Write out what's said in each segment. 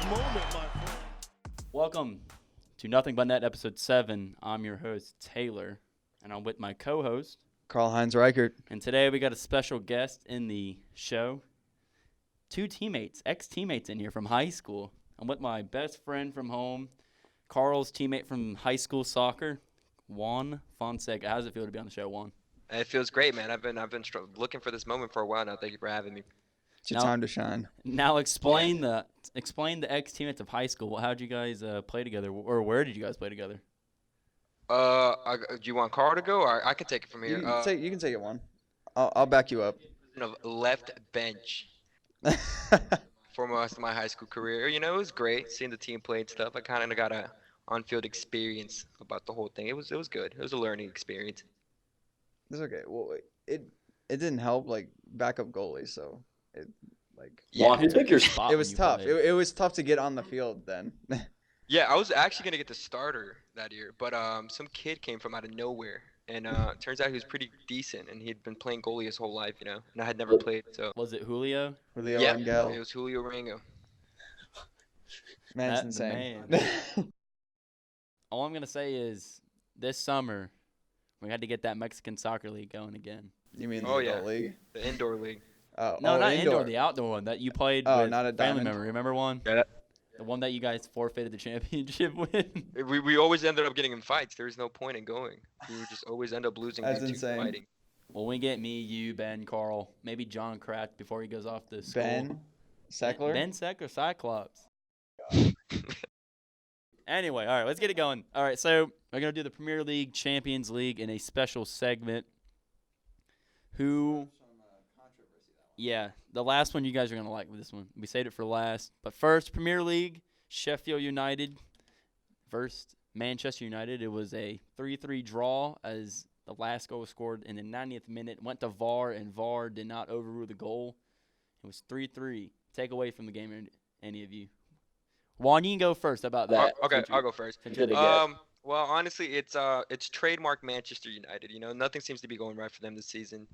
moment, my friend. Welcome to Nothing But Net, Episode 7. I'm your host, Taylor, and I'm with my co-host, Karl-Heinz Reichert. And today we got a special guest in the show. Two teammates, ex-teammates in here from high school. I'm with my best friend from home, Carl's teammate from high school soccer, Juan Fonseca. How does it feel to be on the show, Juan? It feels great, man. I've been looking for this moment for a while now. Thank you for having me. It's your time to shine. Now explain the ex-teammates of high school. How did you guys play together, or where did you guys play together? Do you want Carl to go, or I can take it from here? You can take it, one. I'll back you up. Left bench for most of my high school career. You know, it was great seeing the team play and stuff. I kind of got a on-field experience about the whole thing. It was good. It was a learning experience. It's okay. Well, it didn't help, like, backup goalie, so it, like... Yeah, who took your spot? It was tough. It was tough to get on the field then. Yeah, I was actually going to get the starter that year, but some kid came from out of nowhere, and turns out he was pretty decent, and he'd been playing goalie his whole life, you know, and I had never played, so... Was it Julio? Julio yeah, Rangel. it was Julio Rango. Man's That's insane. man. All I'm going to say is this summer, we had to get that Mexican soccer league going again. You mean Oh, the yeah. adult league? The indoor league. No, not indoor, the outdoor one that you played with not a family diamond. member. Remember one? Yeah. The one that you guys forfeited the championship with? We always ended up getting in fights. There was no point in going. We would just always end up losing That's due to insane. fighting. Well, we get me, you, Ben, Carl, maybe John Kraft before he goes off to school. Ben Seckler? Ben Seckler, Cyclops. Anyway, all right, let's get it going. All right, so we're going to do the Premier League, Champions League in a special segment. Yeah, the last one you guys are going to like with this one. We saved it for last. But first, Premier League, Sheffield United versus Manchester United. It was a 3-3 draw as the last goal was scored in the 90th minute. Went to VAR, and VAR did not overrule the goal. It was 3-3. Take away from the game, any of you. Juan, you can go first about that. Okay, I'll go first. Since you're the guest. Well, honestly, it's trademark Manchester United. You know, nothing seems to be going right for them this season.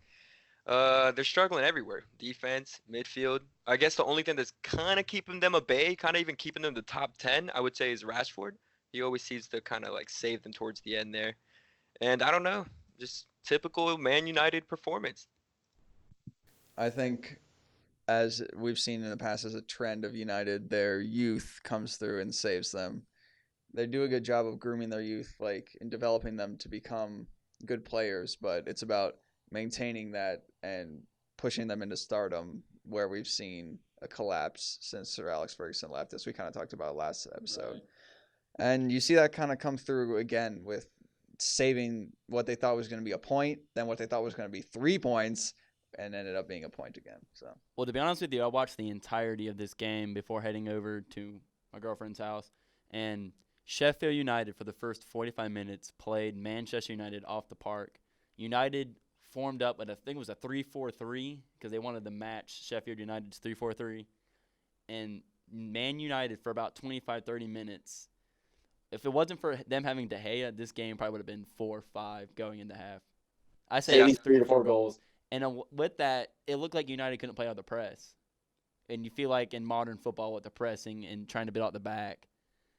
They're struggling everywhere. Defense, midfield. I guess the only thing that's kind of keeping them at bay, kind of even keeping them in the top 10, I would say, is Rashford. He always seems to kind of like save them towards the end there. And I don't know, just typical Man United performance. I think, as we've seen in the past as a trend of United, their youth comes through and saves them. They do a good job of grooming their youth, like, and developing them to become good players, but it's about maintaining that and pushing them into stardom, where we've seen a collapse since Sir Alex Ferguson left, as we kind of talked about last episode. Right. And you see that kind of come through again with saving what they thought was going to be a point, then what they thought was going to be 3 points, and ended up being a point again. So, well, to be honest with you, I watched the entirety of this game before heading over to my girlfriend's house, and Sheffield United for the first 45 minutes played Manchester United off the park. United formed up at, I think it was a 3-4-3 because they wanted to match Sheffield United's 3-4-3. And Man United for about 25-30 minutes, if it wasn't for them having De Gea, this game probably would have been 4-5 going into half. I say at least 3 to 4 goals. And with that, it looked like United couldn't play out the press. And you feel like in modern football with the pressing and trying to build out the back,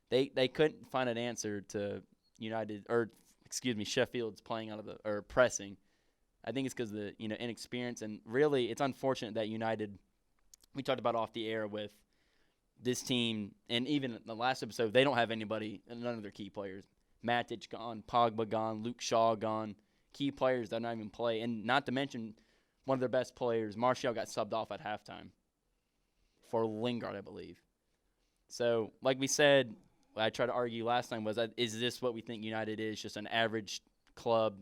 they couldn't find an answer to Sheffield's playing out of or pressing. I think it's because of the inexperience, and really it's unfortunate that United, we talked about off the air with this team, and even in the last episode, they don't have anybody, none of their key players. Matic gone, Pogba gone, Luke Shaw gone, key players that don't even play, and not to mention one of their best players, Martial, got subbed off at halftime for Lingard, I believe. So, like we said, what I tried to argue last time was, is this what we think United is, just an average club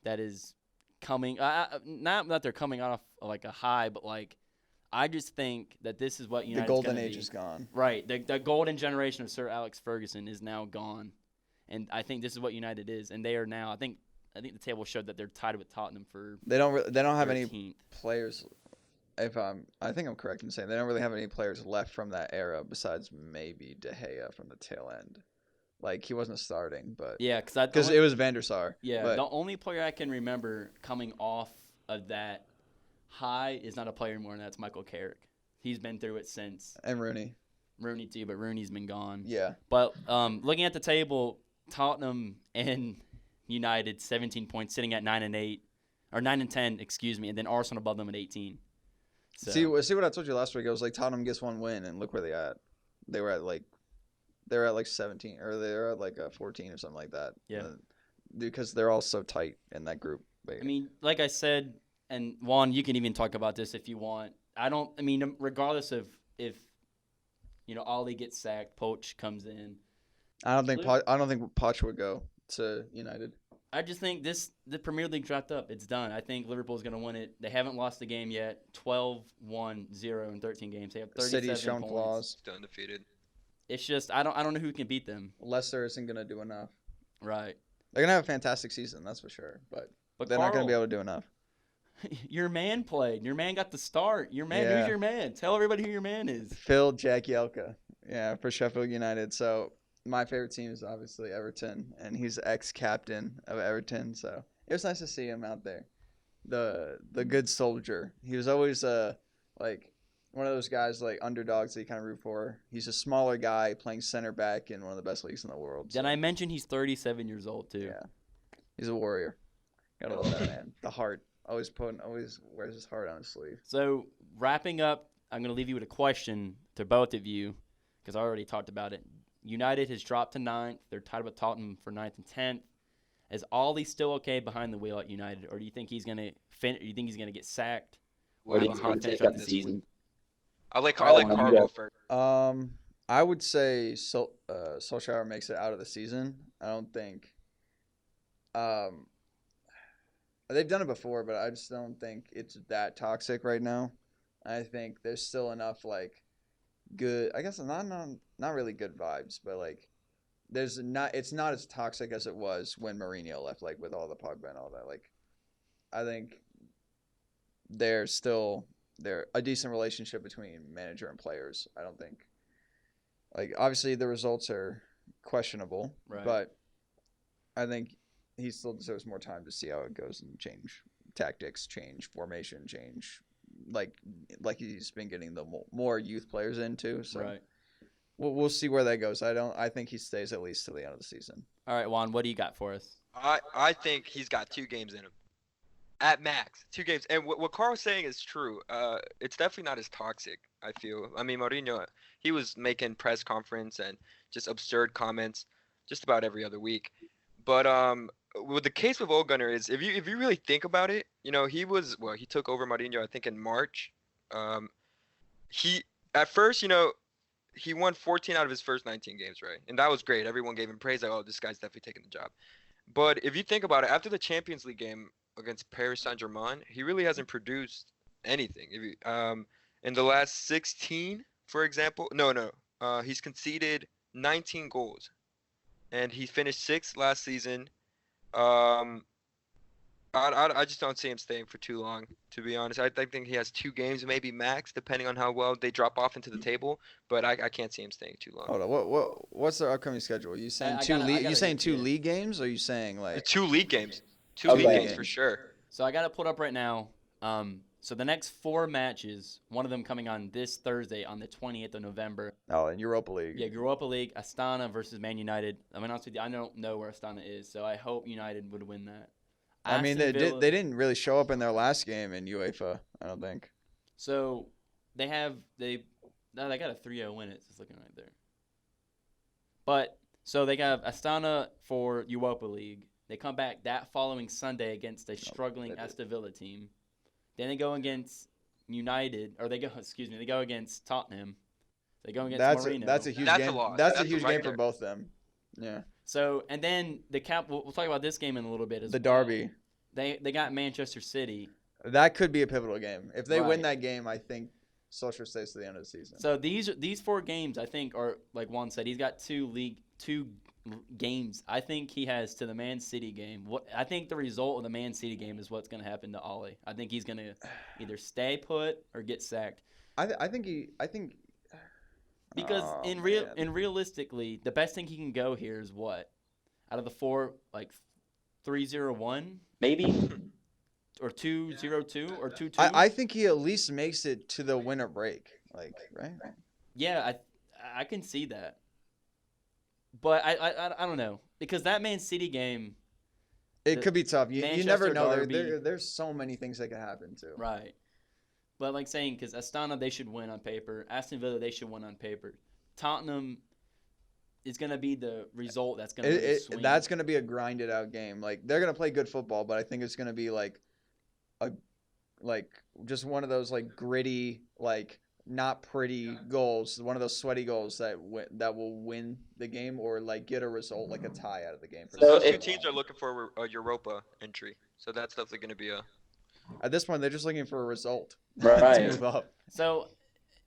that is coming, not that they're coming off like a high, but like I just think that this is what United's the golden age is gone. Right, the golden generation of Sir Alex Ferguson is now gone, and I think this is what United is, and they are now. I think the table showed that they're tied with Tottenham for. They don't have 13th. any players. I think I'm correct in saying they don't really have any players left from that era besides maybe De Gea from the tail end. Like, he wasn't starting, but Yeah, because it was Van der Sar. Yeah, but the only player I can remember coming off of that high is not a player anymore, and that's Michael Carrick. He's been through it since. and Rooney. Rooney too, but Rooney's been gone. Yeah. But looking at the table, Tottenham and United 17 points, sitting at 9-8 or 9-10, excuse me, and then Arsenal above them at 18. So, See what I told you last week. I was like Tottenham gets one win, and look where they at. They were at like 17, or they were at like 14 or something like that. Yeah. Because they're all so tight in that group. I mean, like I said, and Juan, you can even talk about this if you want. Regardless of if Ollie gets sacked, Poch comes in. I don't think Poch would go to United. I just think the Premier League wrapped up. It's done. I think Liverpool's going to win it. They haven't lost a game yet. 12-1-0 in 13 games. They have 37 City's shown points. flaws. Still undefeated. It's just I don't know who can beat them. Leicester isn't going to do enough. Right. They're going to have a fantastic season, that's for sure. But they're not going to be able to do enough. Your man played. Your man got the start. Your man. Yeah. Who's your man? Tell everybody who your man is. Phil Jagielka. Yeah, for Sheffield United. So my favorite team is obviously Everton, and he's ex-captain of Everton. So it was nice to see him out there. The good soldier. He was always like one of those guys like underdogs that you kind of root for. He's a smaller guy playing center back in one of the best leagues in the world. Did I mention he's 37 years old too? Yeah, he's a warrior. Gotta love that man. The heart. Always wears his heart on his sleeve. So wrapping up, I'm gonna leave you with a question to both of you because I already talked about it. United has dropped to 9th. They're tied with Tottenham for 9th and 10th. Is Ollie still okay behind the wheel at United, or do you think he's gonna you think he's gonna get sacked? Or do you think he'll take up the season? I like Carl go first. I would say Solskjaer makes it out of the season. I don't think. They've done it before, but I just don't think it's that toxic right now. I think there's still enough like good. I guess not really good vibes, but like it's not as toxic as it was when Mourinho left, like with all the Pogba and all that. Like, I think there's a decent relationship between manager and players. I don't think, like, obviously the results are questionable, Right. but I think he still deserves more time to see how it goes and change tactics, change formation, change like he's been getting the more youth players into. So Right. we'll see where that goes. I think he stays at least till the end of the season. All right, Juan, what do you got for us? I think he's got 2 games in him. At max, 2 games. And what Carl's saying is true. It's definitely not as toxic, I feel. I mean, Mourinho, he was making press conference and just absurd comments just about every other week. But with the case with Ole Gunnar is, if you really think about it, he took over Mourinho, I think, in March. He at first, he won 14 out of his first 19 games, right? And that was great. Everyone gave him praise, like, oh, this guy's definitely taking the job. But if you think about it, after the Champions League game against Paris Saint-Germain, he really hasn't produced anything. In the last 16, for example, he's conceded 19 goals, and he finished 6th last season. I just don't see him staying for too long, to be honest. I think he has 2 games, maybe max, depending on how well they drop off into the table. But I can't see him staying too long. Hold on, what's their upcoming schedule? Are you saying two league games, or are you saying like 2 league games? 2 Okay. league games for sure. So I got it pulled up right now. So the next 4 matches, one of them coming on this Thursday on the 20th of November. Oh, in Europa League? Yeah, Europa League, Astana versus Man United. I mean, honestly, I don't know where Astana is, so I hope United would win that. I mean, they Aston Villa- didn't really show up in their last game in UEFA, I don't think. So they got a 3-0 win. It's just looking right there. But so they got Astana for Europa League. They come back that following Sunday against a struggling Aston Villa team. Then they go against United, or they go against Tottenham. They go against Mourinho. That's a huge That's a game. loss. That's a That's huge right game for there. both them. Yeah. So and then we'll talk about this game in a little bit as The well. derby. They got Manchester City. That could be a pivotal game. If they win Right. that game, I think Solskjaer stays to the end of the season. So these 4 games, I think, are like Juan said. He's got 2 games. I think he has to the Man City game. I think the result of the Man City game is what's going to happen to Ollie. I think he's going to either stay put or get sacked. I think. Because man. realistically, the best thing he can go here is what? Out of the 4, like 3-0-1 Maybe. or 2-0-2 or 2-2. I think he at least makes it to the winter break. Like, right? Yeah, I can see that. But I don't know. Because that Man City game. It could be tough. You never Manchester know. derby. There's so many things that could happen too. Right. But like saying, because Astana, they should win on paper. Aston Villa, they should win on paper. Tottenham is going to be the result that's going to really swing. That's going to be a grinded out game. Like, they're going to play good football, but I think it's going to be like just one of those like gritty, like not pretty goals. One of those sweaty goals that will win the game or like get a result like a tie out of the game. So those two teams are looking for a Europa entry. So that's definitely going to be a. At this point, they're just looking for a result. Right. To move up. So,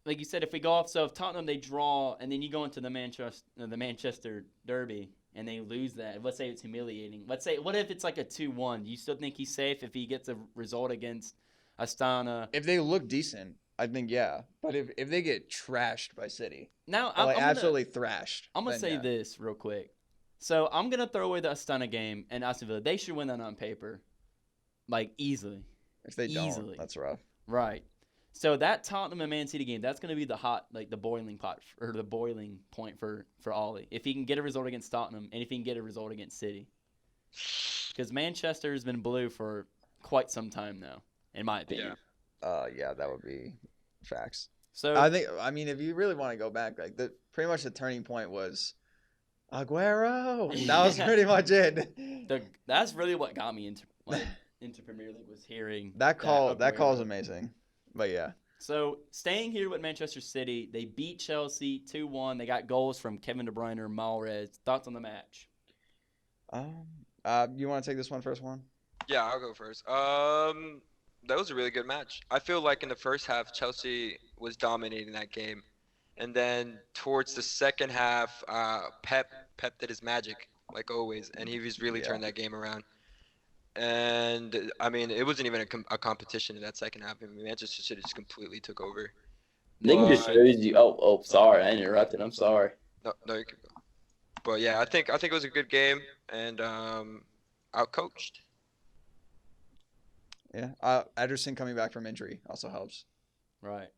like you said, if we go off, so if Tottenham they draw, and then you go into the Manchester Derby, and they lose that. Let's say it's humiliating. Let's say, what if it's like a 2-1? Do you still think he's safe if he gets a result against Astana? If they look decent, I think yeah. But if they get trashed by City, now like absolutely thrashed. I'm gonna say this real quick. So I'm gonna throw away the Astana game and Aston Villa. They should win that on paper, like easily. If they don't, that's rough. Right. So that Tottenham and Man City game, that's going to be the boiling pot or the boiling point for Ollie. If he can get a result against Tottenham and if he can get a result against City. Because Manchester has been blue for quite some time now, in my opinion. Yeah, that would be facts. So I mean, if you really want to go back, like pretty much the turning point was Aguero. That was pretty much it. That's really what got me into Premier League was hearing that call. That call is amazing. But yeah. So staying here with Manchester City, they beat Chelsea 2-1. They got goals from Kevin De Bruyne, Mahrez. Thoughts on the match? You want to take this one first, Juan? Yeah, I'll go first. That was a really good match. I feel like in the first half, Chelsea was dominating that game, and then towards the second half, Pep did his magic like always, and he was really turned that game around. And I mean, it wasn't even a competition in that second half. I mean, Manchester City just completely took over. I think it just shows you. Oh, sorry, I interrupted. I'm sorry. No, you can go. But yeah, I think it was a good game and outcoached. Yeah, Ederson coming back from injury also helps. Right.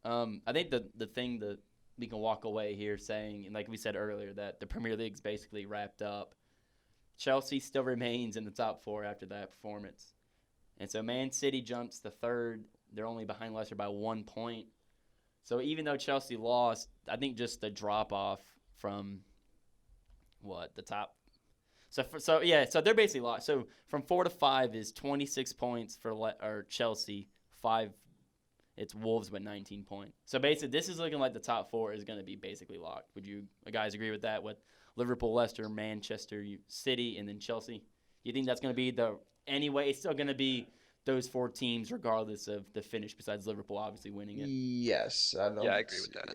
I think the thing that we can walk away here saying, and like we said earlier, that the Premier League's basically wrapped up. Chelsea still remains in the top four after that performance. And so Man City jumps to third. They're only behind Leicester by 1 point. So even though Chelsea lost, I think just the drop-off from, the top. So they're basically lost. So from 4 to 5 is 26 points for Chelsea. 5, it's Wolves with 19 points. So basically this is looking like the top four is going to be basically locked. Would you guys agree with that? With Liverpool, Leicester, Manchester City, and then Chelsea. You think that's going to be anyway? It's still going to be those 4 teams, regardless of the finish. Besides Liverpool, obviously winning it. Yes, I agree with that.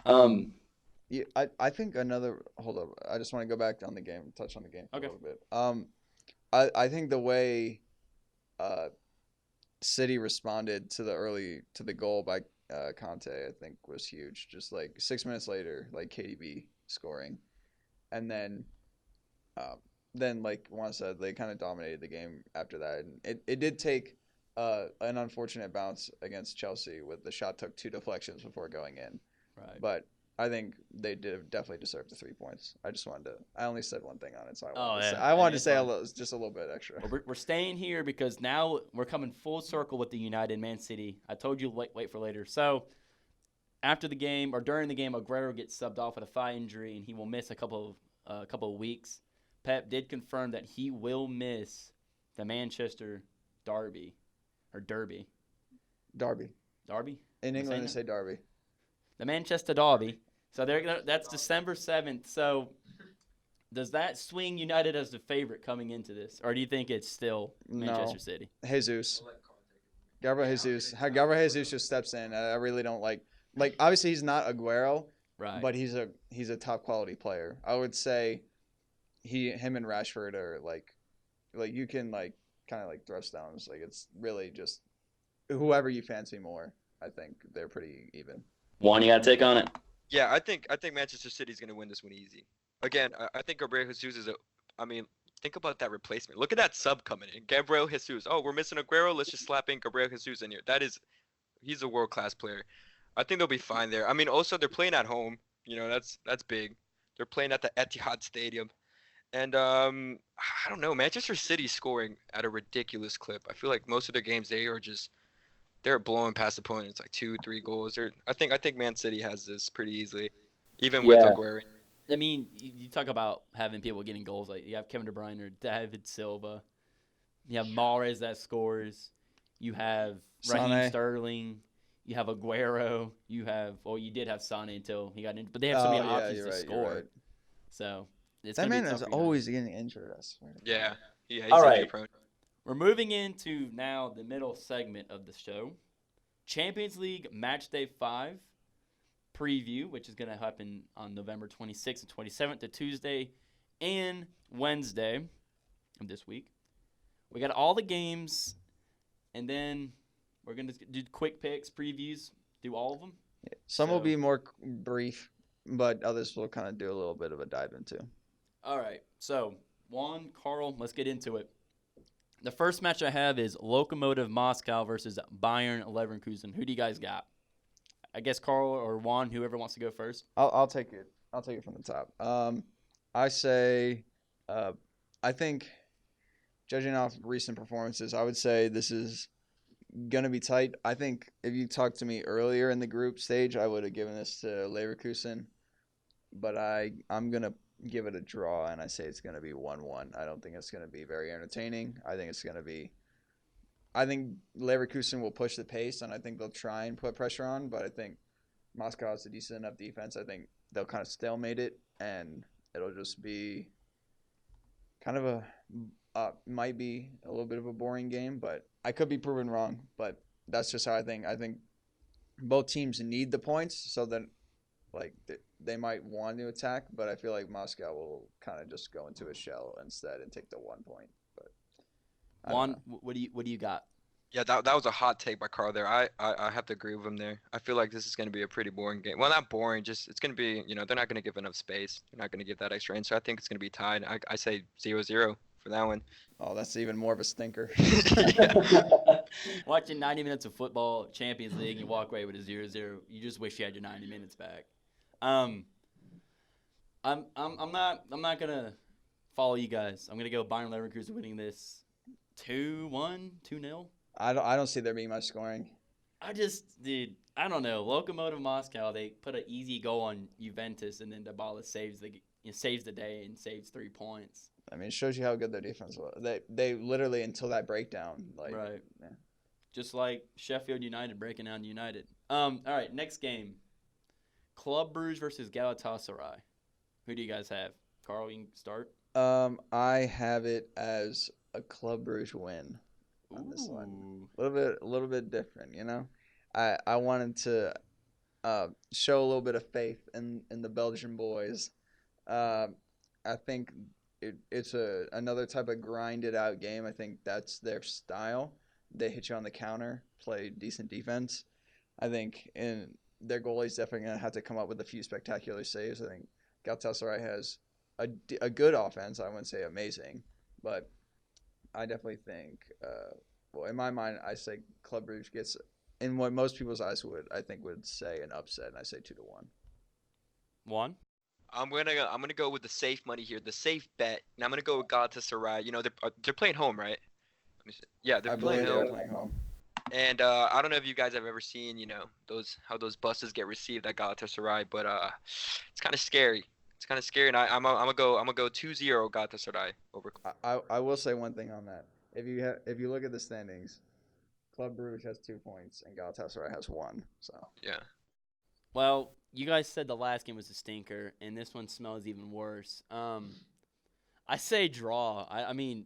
Yeah. I think another. Hold up, I just want to go back down the game, touch on the game for a little bit. I think the way, City responded to the goal by Conte, I think was huge. Just like 6 minutes later, like KDB scoring, and then like Juan said, they kind of dominated the game after that. And it did take an unfortunate bounce against Chelsea with the shot took 2 deflections before going in. Right. But I think they definitely deserved the 3 points. I only said one thing on it, so I wanted to say just a little bit extra. We're staying here because now we're coming full circle with the United Man City. I told you wait for later. So after the game or during the game, Aguero gets subbed off with a thigh injury and he will miss a couple of weeks. Pep did confirm that he will miss the Manchester Derby. Derby. Derby? In England, they say Derby. The Manchester Derby. So that's December 7th. So does that swing United as the favorite coming into this? Or do you think it's still Manchester City? Jesus. Gabriel Jesus. How Gabriel Jesus just steps in. I really don't like obviously he's not Aguero, right? But he's a top quality player. I would say him and Rashford are like you can kind of throw stones. Like it's really just whoever you fancy more. I think they're pretty even. Juan, you got to take on it. Yeah, I think Manchester City's going to win this one easy. Again, I think Gabriel Jesus is think about that replacement. Look at that sub coming in. Gabriel Jesus. Oh, we're missing Aguero. Let's just slap in Gabriel Jesus in here. He's a world-class player. I think they'll be fine there. I mean, also they're playing at home. You know, that's big. They're playing at the Etihad Stadium. And I don't know, Manchester City's scoring at a ridiculous clip. I feel like most of their games they're blowing past opponents like 2, 3 goals. I think Man City has this pretty easily, even with Yeah. Aguero. I mean, you talk about having people getting goals. Like you have Kevin De Bruyne, David Silva. You have Mahrez that scores. You have Raheem Sané. Sterling. You have Aguero. You did have Sané until he got in, but they have so many options you're to right, score. You're right. So it's That gonna be man tough is for United. always getting injured. I swear. Yeah, he's All injury right. prone. We're moving into now the middle segment of the show. Champions League Match Day 5 preview, which is going to happen on November 26th and 27th, to Tuesday and Wednesday of this week. We got all the games, and then we're going to do quick picks, previews, do all of them. Some will So- be more brief, but others will kind of do a little bit of a dive into. All right. So, Juan, Carl, let's get into it. The first match I have is Lokomotiv Moscow versus Bayern Leverkusen. Who do you guys got? I guess Carl or Juan, whoever wants to go first. I'll take it. I'll take it from the top. I say, I think, judging off recent performances, I would say this is gonna be tight. I think if you talked to me earlier in the group stage, I would have given this to Leverkusen, but I'm gonna give it a draw, and I say it's gonna be 1-1. I don't think it's gonna be very entertaining. I think Leverkusen will push the pace, and I think they'll try and put pressure on, but I think Moscow has a decent enough defense. I think they'll kind of stalemate it, and it'll just be kind of might be a little bit of a boring game, but I could be proven wrong. But that's just how I think. I think both teams need the points, so that like they might want to attack, but I feel like Moscow will kind of just go into a shell instead and take the 1 point. But I don't Juan, know. what do you got? Yeah, that was a hot take by Carl there. I have to agree with him there. I feel like this is going to be a pretty boring game. Well, not boring, just it's going to be, they're not going to give enough space. They're not going to give that extra inch. So I think it's going to be tied. I say 0-0 for that one. Oh, that's even more of a stinker. Watching 90 minutes of football, Champions League, you walk away with a 0-0. You just wish you had your 90 minutes back. I'm not gonna follow you guys. I'm gonna go Bayern Leverkusen winning this 2-1, 2-0. I don't see there being much scoring. I don't know. Lokomotiv Moscow, they put an easy goal on Juventus, and then Dybala saves the day and saves 3 points. I mean, it shows you how good their defense was. They literally, until that breakdown, like Right. Yeah. Just like Sheffield United breaking down United. All right, next game. Club Brugge versus Galatasaray. Who do you guys have? Carl, you can start. I have it as a Club Brugge win on this one. A little bit different, I wanted to show a little bit of faith in the Belgian boys. I think it's another type of grinded out game. I think that's their style. They hit you on the counter, play decent defense. I think their goalie's definitely going to have to come up with a few spectacular saves. I think Galatasaray has a good offense. I wouldn't say amazing, but I definitely think, in my mind, I say Club Brugge gets, in what most people's eyes would say an upset, and I say 2-1. Juan? I'm gonna go with the safe money here, the safe bet, and I'm gonna go with Galatasaray. They're playing home, right? Let me see. Yeah, they're I playing believe they're home. playing home. And I don't know if you guys have ever seen, how those buses get received at Galatasaray, but it's kind of scary. It's kind of scary, and I'm gonna go 2-0 Galatasaray over. I will say one thing on that. If you look at the standings, Club Brugge has 2 points and Galatasaray has 1. So Yeah. Well, you guys said the last game was a stinker, and this one smells even worse. I say draw. I mean,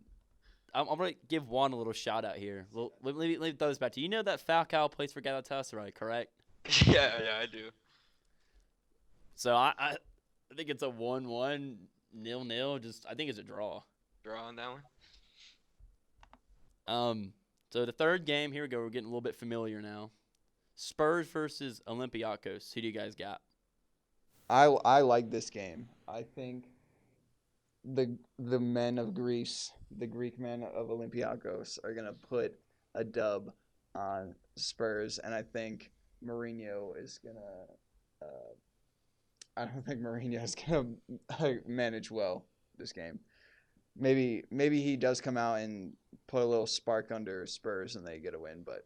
I'm going to give Juan a little shout out here. Let me throw this back to you. You know that Falcao plays for Galatasaray, correct? Yeah, I do. So I think it's a 1-1, 0-0. I think it's a draw. Draw on that one. So the third game, here we go. We're getting a little bit familiar now. Spurs versus Olympiacos. Who do you guys got? I like this game. I think the men of Greece, the Greek men of Olympiacos, are gonna put a dub on Spurs, and I think Mourinho is gonna. I don't think Mourinho is gonna manage well this game. Maybe he does come out and put a little spark under Spurs and they get a win, but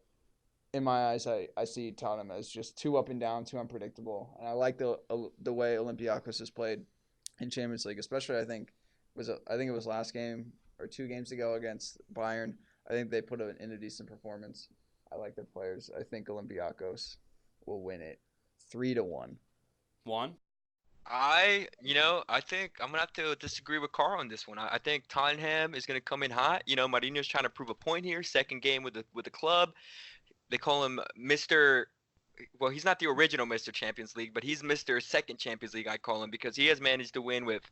in my eyes, I see Tottenham as just too up and down, too unpredictable, and I like the way Olympiacos has played in Champions League, especially I think it was last game or 2 games ago against Bayern. I think they put in a decent performance. I like their players. I think Olympiacos will win it 3-1. Juan? I think I'm gonna have to disagree with Carl on this one. I think Tottenham is gonna come in hot. Mourinho's trying to prove a point here. Second game with the club. They call him Mr. Well, he's not the original Mr. Champions League, but he's Mr. Second Champions League. I call him because he has managed to win with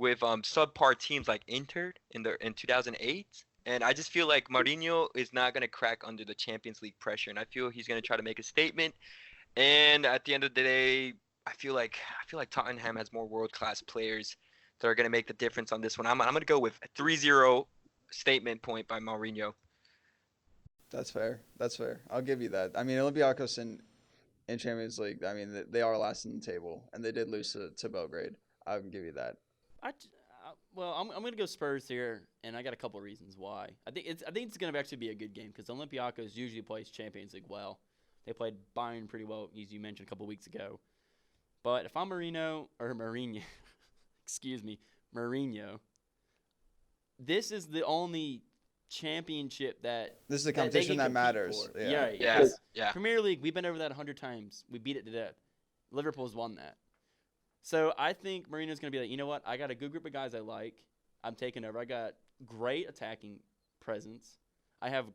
subpar teams like Inter in 2008. And I just feel like Mourinho is not gonna crack under the Champions League pressure, and I feel he's gonna try to make a statement. And at the end of the day, I feel like Tottenham has more world-class players that are going to make the difference on this one. I'm going to go with a 3-0 statement point by Mourinho. That's fair. I'll give you that. I mean, Olympiacos in Champions League, I mean, they are last in the table, and they did lose to Belgrade. I can give you that. I'm going to go Spurs here, and I got a couple of reasons why. I think it's going to actually be a good game because Olympiacos usually plays Champions League well. They played Bayern pretty well, as you mentioned a couple of weeks ago. But if I'm Mourinho, this is the only championship that this is a competition that matters. Yeah. Premier League, we've been over that 100 times. We beat it to death. Liverpool's won that. So I think Mourinho's going to be like, you know what? I got a good group of guys I like. I'm taking over. I got great attacking presence. I have,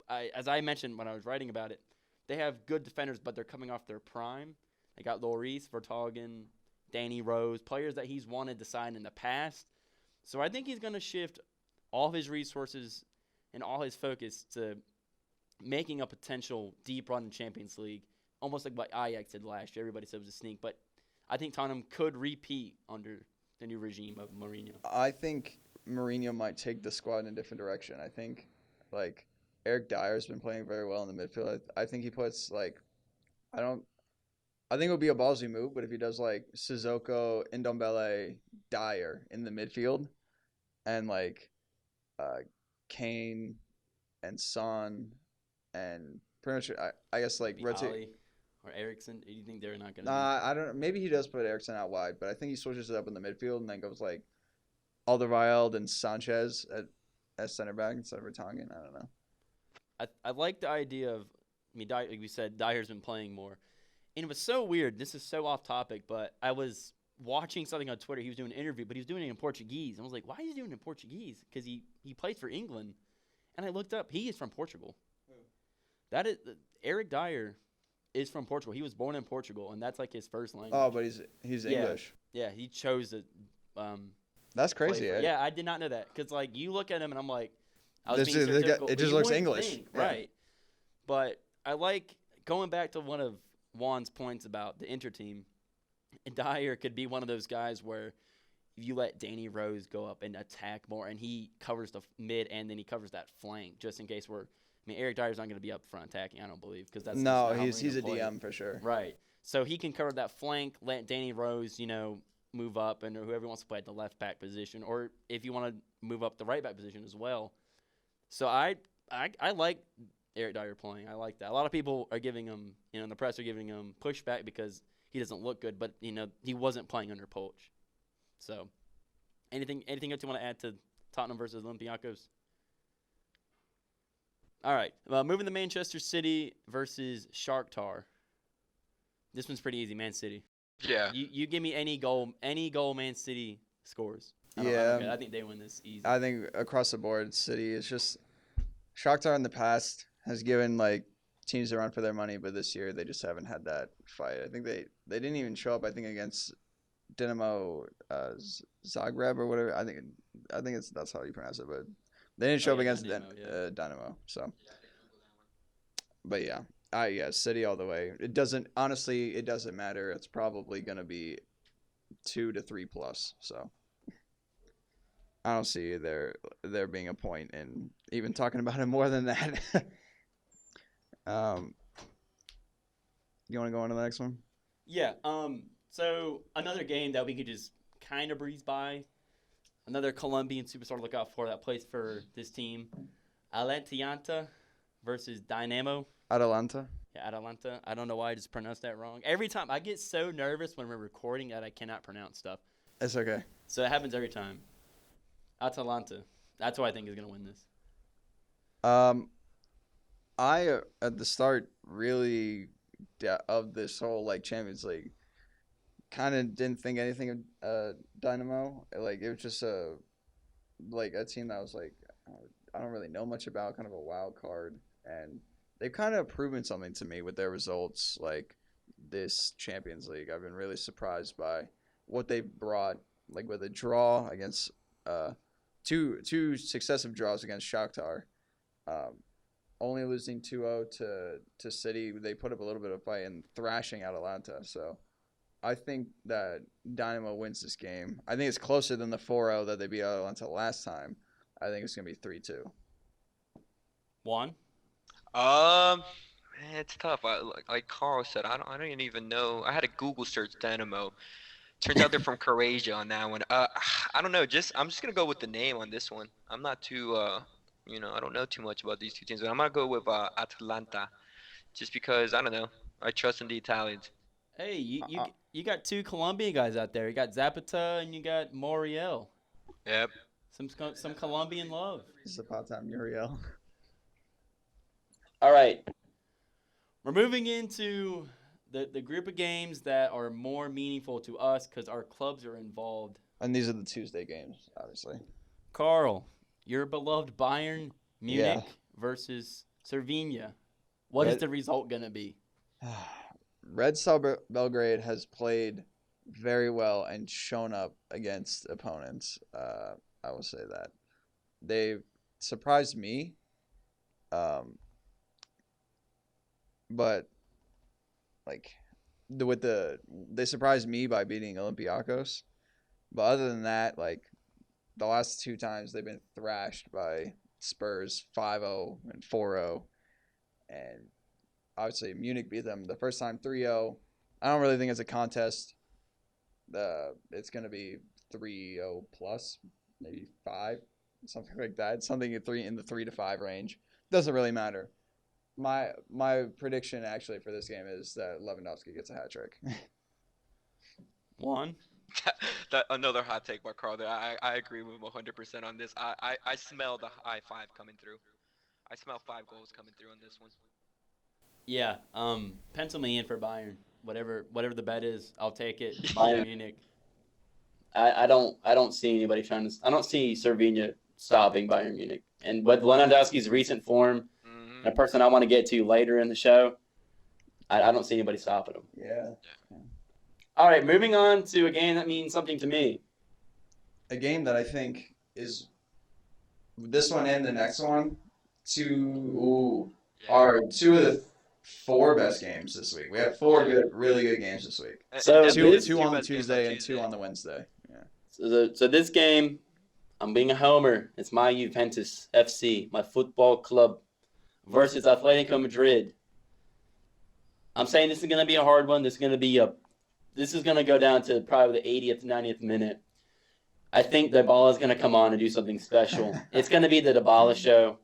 as I mentioned when I was writing about it, they have good defenders, but they're coming off their prime. They got Lloris, Vertonghen, Danny Rose, players that he's wanted to sign in the past. So I think he's going to shift all his resources and all his focus to making a potential deep run in Champions League, almost like what Ajax did last year. Everybody said it was a sneak, but I think Tottenham could repeat under the new regime of Mourinho. I think Mourinho might take the squad in a different direction. I think, Eric Dyer's been playing very well in the midfield. I think he puts, I think it would be a ballsy move, but if he does Sissoko, Ndombele, Dyer in the midfield, and Kane and Son, and pretty much I guess Ali or Eriksson, do you think they're not going to? I don't know. Maybe he does put Eriksson out wide, but I think he switches it up in the midfield and then goes Alderweireld and Sanchez at center back instead of Vertonghen. I don't know. I like the idea of. Like we said, Dyer's been playing more. And it was so weird. This is so off topic, but I was watching something on Twitter. He was doing an interview, but he was doing it in Portuguese. I was like, why is he doing it in Portuguese? Because he plays for England. And I looked up. He is from Portugal. That is Eric Dyer is from Portugal. He was born in Portugal, and that's his first language. Oh, but he's English. Yeah, he chose to. That's crazy. Yeah, I did not know that because you look at him and I'm like, it just looks English, right? But I like going back to one of Juan's points about the Inter team. Dyer could be one of those guys where you let Danny Rose go up and attack more, and he covers the mid and then he covers that flank just in case Eric Dyer's not going to be up front attacking. I don't believe because that's he's a DM for sure. Right. So he can cover that flank, let Danny Rose, move up, and whoever wants to play at the left back position, or if you want to move up the right back position as well. So I like Eric Dyer playing. I like that. A lot of people are giving him, in the press are giving him pushback because he doesn't look good, but he wasn't playing under Poch. So, anything else you want to add to Tottenham versus Olympiacos? All right, moving to Manchester City versus Shakhtar. This one's pretty easy, Man City. Yeah. You give me any goal Man City scores. I think they win this easy. I think across the board, City is just Shakhtar in the past has given teams a run for their money, but this year they just haven't had that fight. I think they didn't even show up. I think against Dinamo Zagreb or whatever. I think that's how you pronounce it, but they didn't show up against Dynamo. So, but yeah, City all the way. It doesn't matter. It's probably gonna be 2 to 3 plus. So I don't see there being a point in even talking about it more than that. You want to go on to the next one? Yeah. So another game that we could just kind of breeze by. Another Colombian superstar to look out for that plays for this team. Atlanta versus Dynamo. Atalanta. Yeah, Atalanta. I don't know why I just pronounced that wrong. Every time I get so nervous when we're recording that I cannot pronounce stuff. It's okay. So it happens every time. Atalanta. That's who I think is going to win this. I at the start really of this whole like Champions League kind of didn't think anything of Dynamo. Like it was just a team that was like I don't really know much about, kind of a wild card, and they've kind of proven something to me with their results like this Champions League. I've been really surprised by what they've brought, like with a draw against two successive draws against Shakhtar. Only losing 2-0 to City. They put up a little bit of fight and thrashing Atalanta. So I think that Dynamo wins this game. I think it's closer than the 4-0 that they beat Atalanta last time. I think it's going to be 3-2. Juan? Man, it's tough. Like Carl said, I don't even know. I had a Google search Dynamo. Turns out they're from Croatia on that one. I don't know. I'm just gonna go with the name on this one. I'm not too I don't know too much about these two teams, but I'm gonna go with Atalanta, just because I don't know. I trust in the Italians. Hey, you got two Colombian guys out there. You got Zapata and you got Moriel. Yep. Some Colombian love. Zapata, Muriel. All right. We're moving into the group of games that are more meaningful to us because our clubs are involved. And these are the Tuesday games, obviously. Carl, your beloved Bayern Munich versus Cervinha. What is the result going to be? Red Star Belgrade has played very well and shown up against opponents. I will say that. They surprised me. But they surprised me by beating Olympiacos. But other than that, like the last two times they've been thrashed by Spurs 5-0 and 4-0. And obviously Munich beat them the first time 3-0. I don't really think it's a contest. It's going to be 3-0 plus, maybe 5, something like that. Something in the 3 to 5 range. Doesn't really matter. My prediction actually for this game is that Lewandowski gets a hat trick. Juan? That another hot take by Carl. I agree with him 100% on this. I smell the high 5 coming through. I smell 5 goals coming through on this one. Yeah. Pencil me in for Bayern. Whatever the bet is, I'll take it. Bayern Munich. I don't see anybody trying to. I don't see Cervinha stopping Bayern Munich. And with Lewandowski's recent form, a person I want to get to later in the show, I don't see anybody stopping him. Yeah. All right, moving on to a game that means something to me. A game that I think is this one and the next one are two of the 4 best games this week. We have 4 really good games this week. So Two on the Tuesday and 2 on the Wednesday. Yeah. So this game, I'm being a homer. It's my Juventus FC, my football club, versus Atletico Madrid. I'm saying this is going to be a hard one. This is going to go down to probably the 80th, 90th minute. I think Dybala is going to come on and do something special. It's going to be the Dybala show.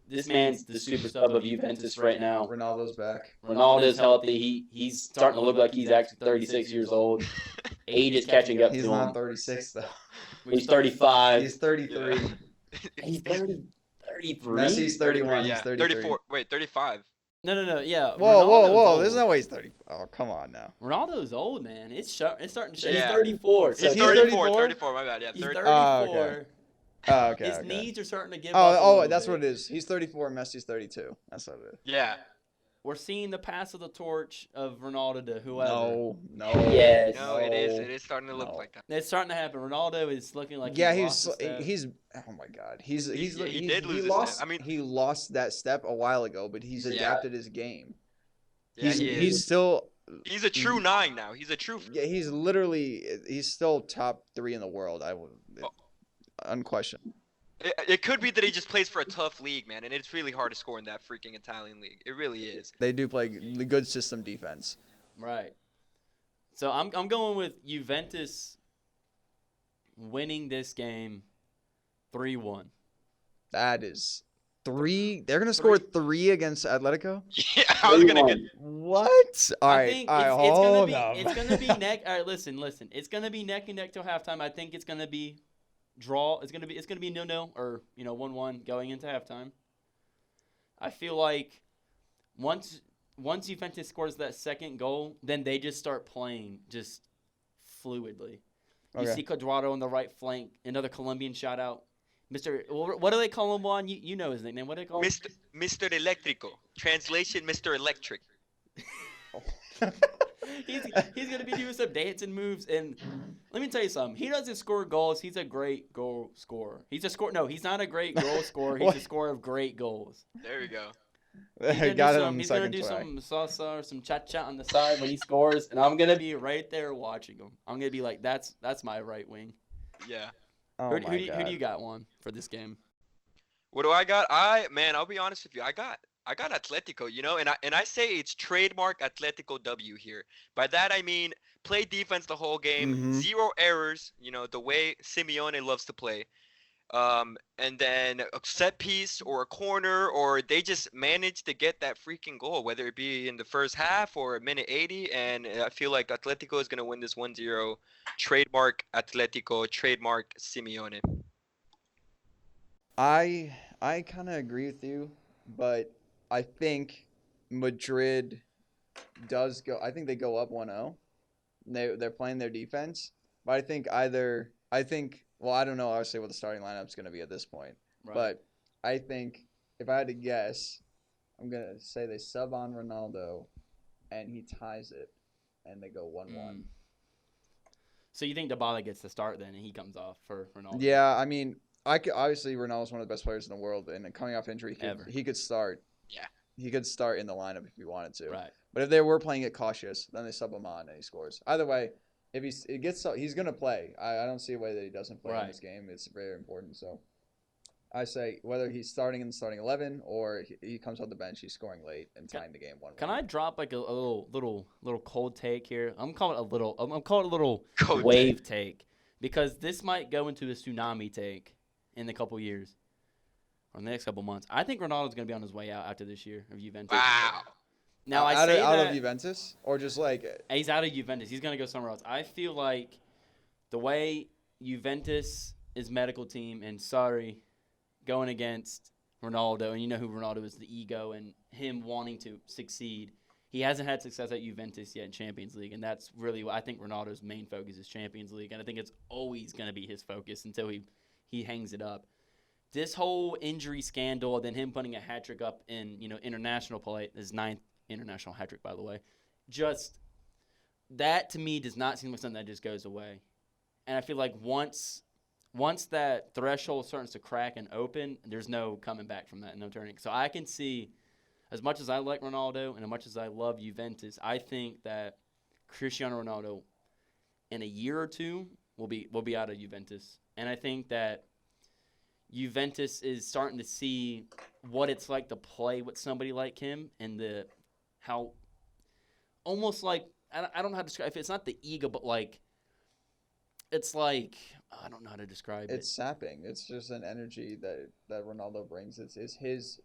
This man's the super sub of Juventus right now. Ronaldo's back. Ronaldo's healthy. He's starting to look like he's actually 36 years old. Age is catching up to him. He's not 36 though. He's 35. He's 33. Yeah. He's 33. Messi's 31. Yeah, he's 33. 34. Wait, 35. No. Yeah. Whoa. There's no way he's 30. Oh, come on now. Ronaldo's old, man. It's starting to show. He's Yeah. 34. He's 34. My bad. Yeah, He's 34. 34. Okay. His knees are starting to give up. Oh, that's what it is. He's 34. Messi's 32. That's what it is. Yeah. We're seeing the pass of the torch of Ronaldo to whoever. No. Yes. No, it is. It is starting to look like that. It's starting to happen. Ronaldo is looking like he's oh my god. He did lose he a lost. step. I mean, he lost that step a while ago, but he's adapted his game. Yeah, He's still. He's a true 9 now. He's a true. Yeah, he's still top 3 in the world. Unquestioned. It could be that he just plays for a tough league, man, and it's really hard to score in that freaking Italian league. It really is. They do play good system defense. Right. So I'm going with Juventus winning this game 3-1. That is 3. They're gonna score 3 against Atletico. Yeah, I was gonna get. What? All I right. think All right. it's gonna Hold be up. it's gonna be neck. All right, listen. It's gonna be neck and neck till halftime. I think it's gonna be draw. It's gonna be 0-0 or 1-1 going into halftime. I feel like once Juventus scores that second goal, then they just start playing just fluidly. You Okay. see Cuadrado on the right flank, another Colombian shout out. Mr. What do they call him, Juan? You know his nickname. What do they call him? Mr. Electrico. Translation: Mr. Electric. He's gonna be doing some dancing moves, and let me tell you something. He doesn't score goals. He's a great goal scorer. He's not a great goal scorer. He's a scorer of great goals. There we go. Got it on the He's gonna second do try. some salsa or some cha-cha on the side when he scores, and I'm gonna be right there watching him. I'm gonna be like, that's my right wing. Yeah. Oh who my do God. you got, Juan, for this game? What do I got? I'll be honest with you. I got Atletico, and I say it's trademark Atletico W here. By that I mean play defense the whole game, Mhm. 0 errors, the way Simeone loves to play. And then a set piece or a corner, or they just manage to get that freaking goal, whether it be in the first half or a minute 80. And I feel like Atletico is going to win this 1-0. Trademark Atletico, trademark Simeone. I kind of agree with you, but I think Madrid does go. I think they go up 1-0. They're playing their defense, but I think well, I don't know obviously what the starting lineup's going to be at this point, Right. but I think if I had to guess, I'm going to say they sub on Ronaldo and he ties it and they go 1-1. So you think Dybala gets the start then, and he comes off for Ronaldo? Yeah, I mean, obviously Ronaldo's one of the best players in the world, and coming off injury, Ever. he could start. Yeah. He could start in the lineup if he wanted to. Right. But if they were playing it cautious, then they sub him on and he scores. Either way, if he's gonna play. I don't see a way that he doesn't play in this game. It's very important. So I say whether he's starting in the starting 11 or he comes off the bench, he's scoring late and tying the game 1-1. Can I drop like a little cold take here? I'm calling it a little Cold wave take, because this might go into a tsunami take in a couple years or in the next couple months. I think Ronaldo's going to be on his way out after this year of Juventus. Wow. Now I out say of that Juventus or just like he's out of Juventus. He's going to go somewhere else. I feel like the way Juventus is medical team and Sarri going against Ronaldo, and you know who Ronaldo is, the ego and him wanting to succeed. He hasn't had success at Juventus yet in Champions League, and that's really what I think Ronaldo's main focus is, Champions League, and I think it's always going to be his focus until he hangs it up. This whole injury scandal, then him putting a hat trick up in international play, his 9th international hat trick, by the way, just that to me does not seem like something that just goes away. And I feel like once that threshold starts to crack and open, there's no coming back from that, no turning. So I can see, as much as I like Ronaldo and as much as I love Juventus, I think that Cristiano Ronaldo in a year or two will be out of Juventus. And I think that Juventus is starting to see what it's like to play with somebody like him, and how almost like I don't know how to describe it. It's not the ego, but like it's like I don't know how to describe it's it. sapping. It's just an energy that Ronaldo brings. It's his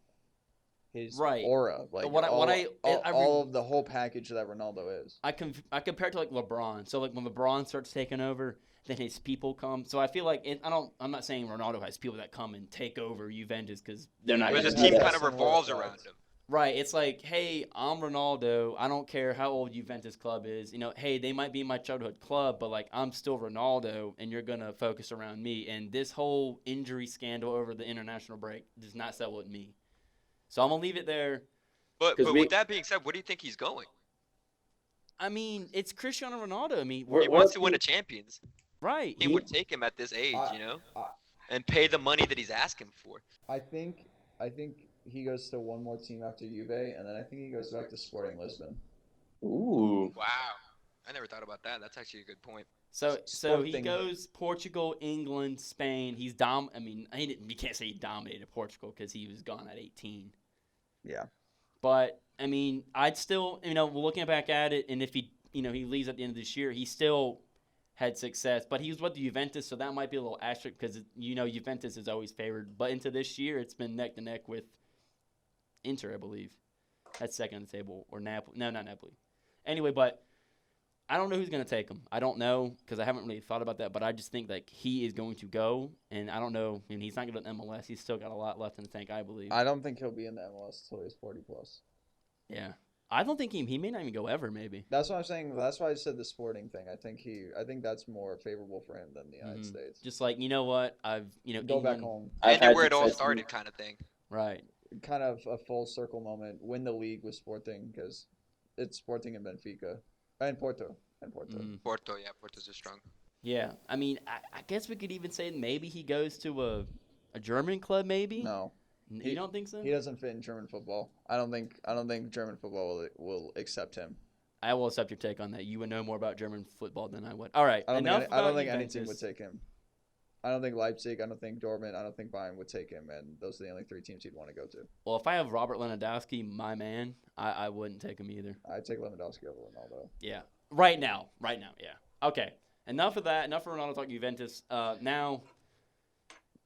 Right. aura, like all of the whole package that Ronaldo is. I compare it to like LeBron. So like when LeBron starts taking over, then his people come. So I feel like I'm not saying Ronaldo has people that come and take over Juventus, because they're not. But gonna his do team that. kind of revolves around him. Right. It's like, hey, I'm Ronaldo. I don't care how old Juventus club is. Hey, they might be my childhood club, but like I'm still Ronaldo, and you're gonna focus around me. And this whole injury scandal over the international break does not settle with me. So I'm gonna leave it there. But with that being said, what do you think he's going? I mean, it's Cristiano Ronaldo. I mean, He wants to win a Champions. right. He would take him at this age, and pay the money that he's asking for. I think he goes to one more team after Juve, and then I think he goes back to Sporting Lisbon. Ooh. Wow. I never thought about that. That's actually a good point. So he Sporting. goes Portugal, England, Spain. He's I mean, you can't say he dominated Portugal because he was gone at 18. Yeah. But I mean, I'd still, looking back at it, and if he leaves at the end of this year, he still had success. But he was with the Juventus, so that might be a little asterisk because Juventus is always favored. But into this year, it's been neck to neck with Inter, I believe. That's second on the table, or Napoli. No, not Napoli. Anyway, but I don't know who's going to take him. I don't know because I haven't really thought about that. But I just think like he is going to go, and I don't know. I mean, he's not going to MLS. He's still got a lot left in the tank, I believe. I don't think he'll be in the MLS until he's 40 plus. Yeah, I don't think he may not even go ever. Maybe. That's what I'm saying. That's why I said the Sporting thing. I think that's more favorable for him than the United States. Just like what I've go back home. And where it all started, kind of thing. Right. Kind of a full circle moment. Win the league with Sporting because it's Sporting and Benfica and Porto. Porto, yeah, Porto's are strong. Yeah, I mean, I guess we could even say maybe he goes to a German club. Maybe. No, you don't think so? He doesn't fit in German football. I don't think German football will accept him. I will accept your take on that. You would know more about German football than I would. All right. I don't think any team would take him. I don't think Leipzig, I don't think Dortmund, I don't think Bayern would take him, and those are the only 3 teams he'd want to go to. Well, if I have Robert Lewandowski, my man, I wouldn't take him either. I'd take Lewandowski over Ronaldo. Yeah. Right now, yeah. Okay. Enough of that. Enough of Ronaldo talking Juventus. Now.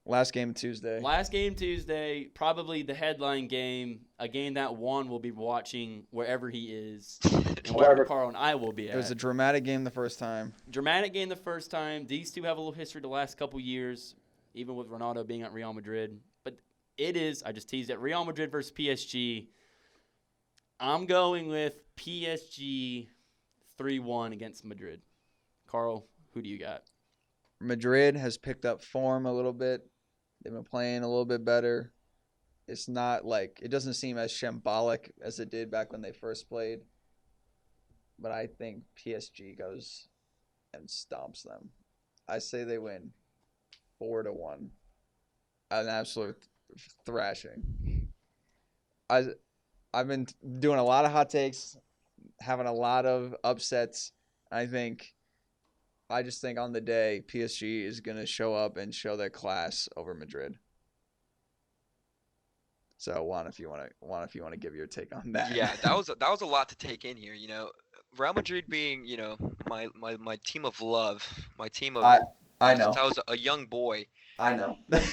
Last game Tuesday, probably the headline game, a game that Juan will be watching wherever he is, and wherever Carl and I will be at. It was a dramatic game the first time. These two have a little history the last couple years, even with Ronaldo being at Real Madrid. But it is, I just teased it, Real Madrid versus PSG. I'm going with PSG 3-1 against Madrid. Carl, who do you got? Madrid has picked up form a little bit. They've been playing a little bit better. It's not like it doesn't seem as shambolic as it did back when they first played. But I think PSG goes and stomps them. I say they win 4-1. An absolute thrashing. I've been doing a lot of hot takes, having a lot of upsets. I just think on the day, PSG is going to show up and show their class over Madrid. So, Juan, if you want to give your take on that. Yeah, that was a lot to take in here. Real Madrid being my team of love, my team of. I know. Since I was a young boy. I know. Dang,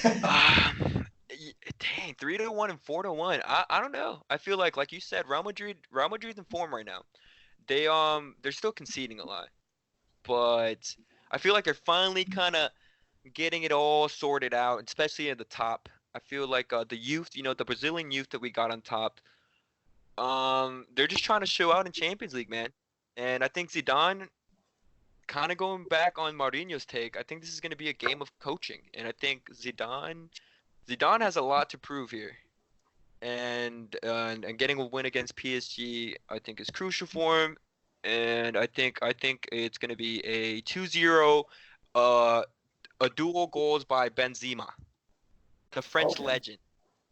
3-1 and 4-1. I don't know. I feel like you said, Real Madrid's in form right now. They're still conceding a lot. But I feel like they're finally kind of getting it all sorted out, especially at the top. I feel like the youth, the Brazilian youth that we got on top, they're just trying to show out in Champions League, man. And I think Zidane, kind of going back on Mourinho's take, I think this is going to be a game of coaching. And I think Zidane has a lot to prove here. And getting a win against PSG, I think, is crucial for him. And I think it's going to be a 2-0, a dual goals by Benzema. The French legend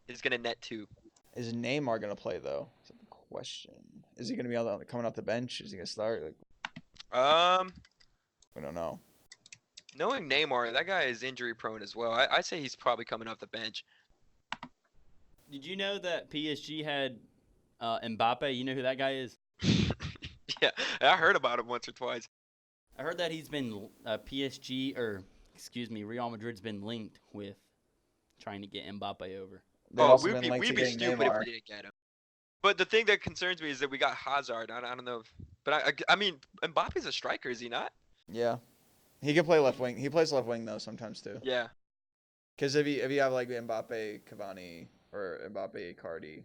is going to net 2. Is Neymar going to play, though? That's the question. Is he going to be coming off the bench? Is he going to start? We don't know. Knowing Neymar, that guy is injury prone as well. I say he's probably coming off the bench. Did you know that PSG had Mbappe? You know who that guy is? Yeah, I heard about him once or twice. I heard that he's been Real Madrid's been linked with trying to get Mbappe over. We'd be stupid if we didn't get him. But the thing that concerns me is that we got Hazard. I don't know, but I mean, Mbappe's a striker, is he not? Yeah, he can play left wing. He plays left wing though sometimes too. Yeah. Because if you have like Mbappe, Cavani, or Mbappe, Icardi.